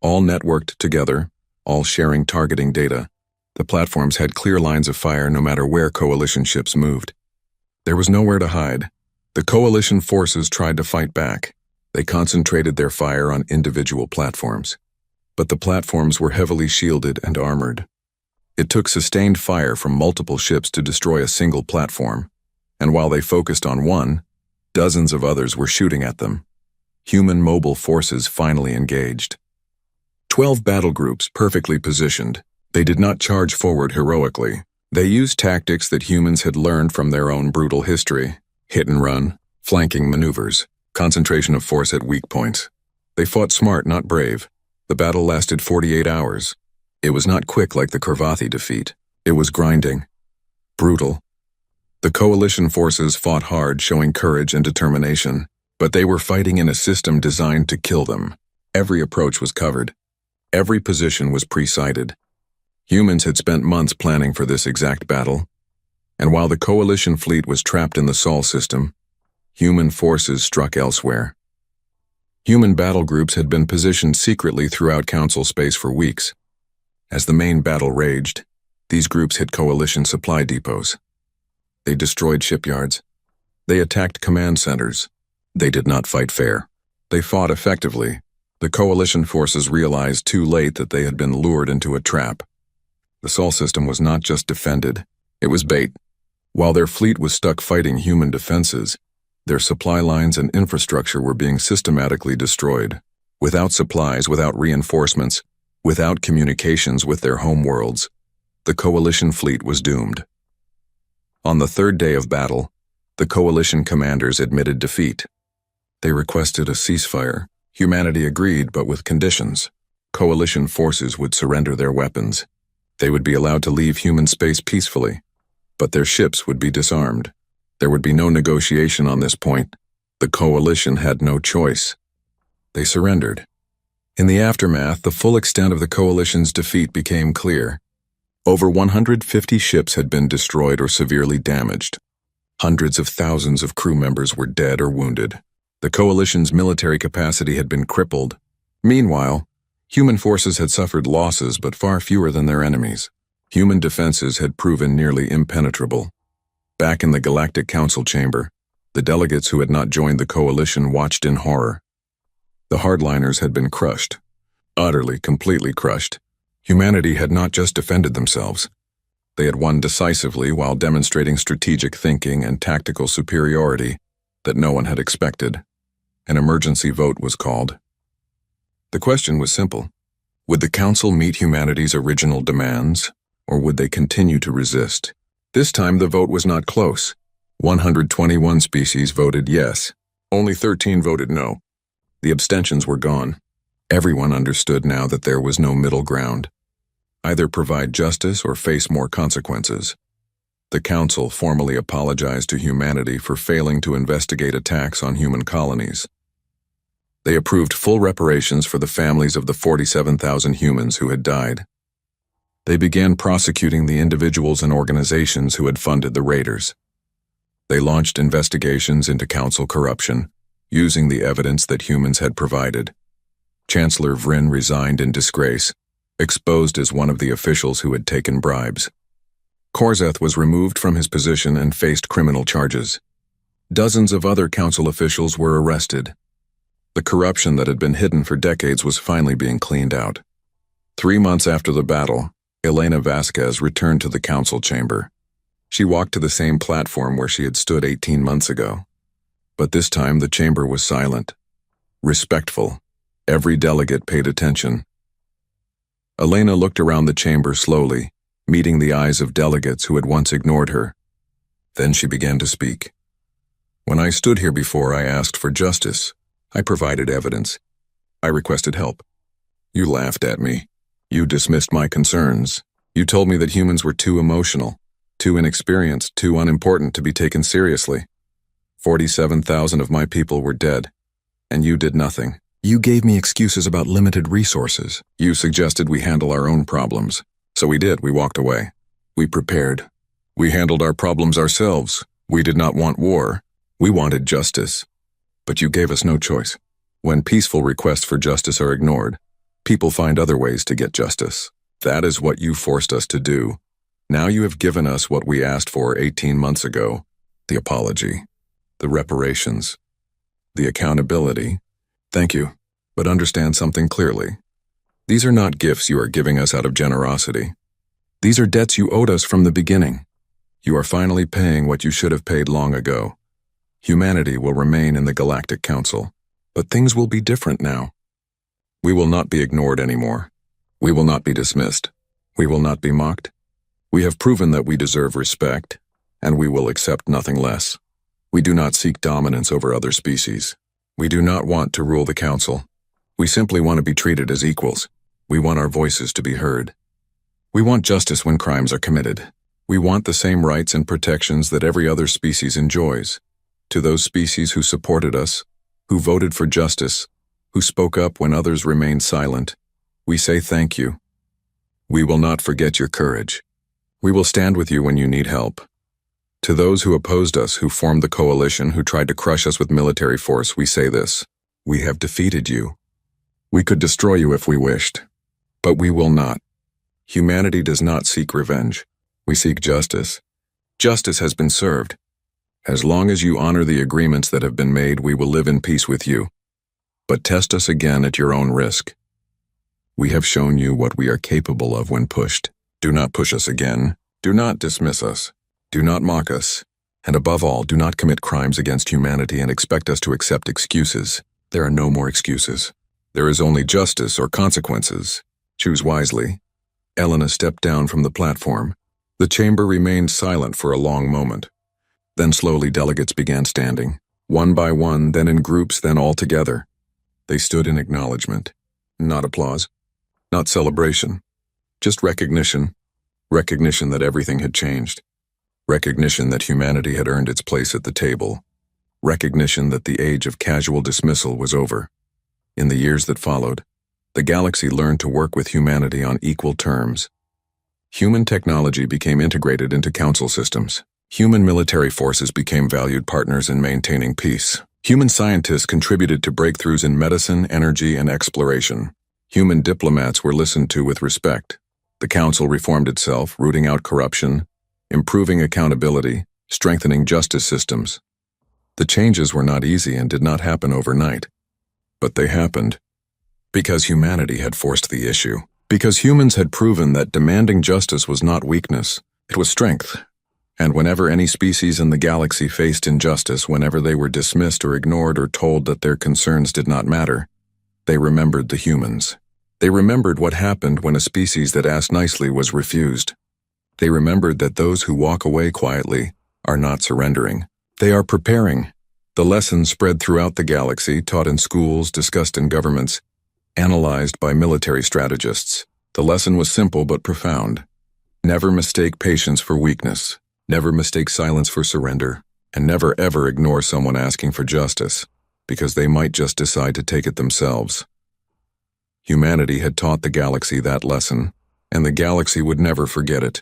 all networked together, all sharing targeting data. The platforms had clear lines of fire no matter where coalition ships moved. There was nowhere to hide. The coalition forces tried to fight back. They concentrated their fire on individual platforms. But the platforms were heavily shielded and armored. It took sustained fire from multiple ships to destroy a single platform, and while they focused on one, dozens of others were shooting at them. Human mobile forces finally engaged. 12 battle groups perfectly positioned. They did not charge forward heroically. They used tactics that humans had learned from their own brutal history: hit and run, flanking maneuvers, concentration of force at weak points. They fought smart, not brave. The battle lasted 48 hours. It was not quick like the Corvathi defeat. It was grinding, brutal. The coalition forces fought hard, showing courage and determination, but they were fighting in a system designed to kill them. Every approach was covered. Every position was pre-sighted. Humans had spent months planning for this exact battle, and while the coalition fleet was trapped in the Sol system, human forces struck elsewhere. Human battle groups had been positioned secretly throughout Council space for weeks. As the main battle raged, these groups hit coalition supply depots. They destroyed shipyards. They attacked command centers. They did not fight fair. They fought effectively. The coalition forces realized too late that they had been lured into a trap. The Sol system was not just defended, it was bait. While their fleet was stuck fighting human defenses, their supply lines and infrastructure were being systematically destroyed. Without supplies, without reinforcements, without communications with their homeworlds, the coalition fleet was doomed. On the third day of battle, the coalition commanders admitted defeat. They requested a ceasefire. Humanity agreed, but with conditions. Coalition forces would surrender their weapons. They would be allowed to leave human space peacefully, but their ships would be disarmed. There would be no negotiation on this point. The coalition had no choice. They surrendered. In the aftermath, the full extent of the coalition's defeat became clear. Over 150 ships had been destroyed or severely damaged. Hundreds of thousands of crew members were dead or wounded. The coalition's military capacity had been crippled. Meanwhile, human forces had suffered losses but far fewer than their enemies. Human defenses had proven nearly impenetrable. Back in the Galactic Council chamber, the delegates who had not joined the coalition watched in horror. The hardliners had been crushed. Utterly, completely crushed. Humanity had not just defended themselves. They had won decisively while demonstrating strategic thinking and tactical superiority that no one had expected. An emergency vote was called. The question was simple. Would the Council meet humanity's original demands, or would they continue to resist? This time the vote was not close. 121 species voted yes. Only 13 voted no. The abstentions were gone. Everyone understood now that there was no middle ground. Either provide justice or face more consequences. The Council formally apologized to humanity for failing to investigate attacks on human colonies. They approved full reparations for the families of the 47,000 humans who had died. They began prosecuting the individuals and organizations who had funded the raiders. They launched investigations into Council corruption, using the evidence that humans had provided. Chancellor Vryn resigned in disgrace, exposed as one of the officials who had taken bribes. Korzeth was removed from his position and faced criminal charges. Dozens of other Council officials were arrested. The corruption that had been hidden for decades was finally being cleaned out. 3 months after the battle, Elena Vasquez returned to the Council chamber. She walked to the same platform where she had stood 18 months ago. But this time the chamber was silent, respectful. Every delegate paid attention. Elena looked around the chamber slowly, meeting the eyes of delegates who had once ignored her. Then she began to speak. When I stood here before, I asked for justice. I provided evidence. I requested help. You laughed at me. You dismissed my concerns. You told me that humans were too emotional, too inexperienced, too unimportant to be taken seriously. 47,000 of my people were dead, and you did nothing. You gave me excuses about limited resources. You suggested we handle our own problems. So we did. We walked away. We prepared. We handled our problems ourselves. We did not want war. We wanted justice. But you gave us no choice. When peaceful requests for justice are ignored, people find other ways to get justice. That is what you forced us to do. Now you have given us what we asked for 18 months ago: the apology, the reparations, the accountability. Thank you, but understand something clearly. These are not gifts you are giving us out of generosity. These are debts you owed us from the beginning. You are finally paying what you should have paid long ago. Humanity will remain in the Galactic Council, but things will be different now. We will not be ignored anymore. We will not be dismissed. We will not be mocked. We have proven that we deserve respect, and we will accept nothing less. We do not seek dominance over other species. We do not want to rule the Council. We simply want to be treated as equals. We want our voices to be heard. We want justice when crimes are committed. We want the same rights and protections that every other species enjoys. To those species who supported us, who voted for justice, who spoke up when others remained silent, we say thank you. We will not forget your courage. We will stand with you when you need help. To those who opposed us, who formed the coalition, who tried to crush us with military force, we say this: we have defeated you. We could destroy you if we wished, but we will not. Humanity does not seek revenge. We seek justice. Justice has been served. As long as you honor the agreements that have been made, we will live in peace with you. But test us again at your own risk. We have shown you what we are capable of when pushed. Do not push us again. Do not dismiss us. Do not mock us. And above all, do not commit crimes against humanity and expect us to accept excuses. There are no more excuses. There is only justice or consequences. Choose wisely. Elena stepped down from the platform. The chamber remained silent for a long moment. Then slowly delegates began standing, one by one, then in groups, then all together. They stood in acknowledgement. Not applause. Not celebration. Just recognition. Recognition that everything had changed. Recognition that humanity had earned its place at the table. Recognition that the age of casual dismissal was over. In the years that followed, the galaxy learned to work with humanity on equal terms. Human technology became integrated into council systems. Human military forces became valued partners in maintaining peace. Human scientists contributed to breakthroughs in medicine, energy, and exploration. Human diplomats were listened to with respect. The council reformed itself, rooting out corruption, improving accountability, strengthening justice systems. The changes were not easy and did not happen overnight. But they happened because humanity had forced the issue. Because humans had proven that demanding justice was not weakness, it was strength. And whenever any species in the galaxy faced injustice, whenever they were dismissed or ignored or told that their concerns did not matter, they remembered the humans. They remembered what happened when a species that asked nicely was refused. They remembered that those who walk away quietly are not surrendering. They are preparing. The lessons spread throughout the galaxy, taught in schools, discussed in governments, analyzed by military strategists. The lesson was simple but profound. Never mistake patience for weakness. Never mistake silence for surrender. And never ever ignore someone asking for justice, because they might just decide to take it themselves. Humanity had taught the galaxy that lesson, and the galaxy would never forget it.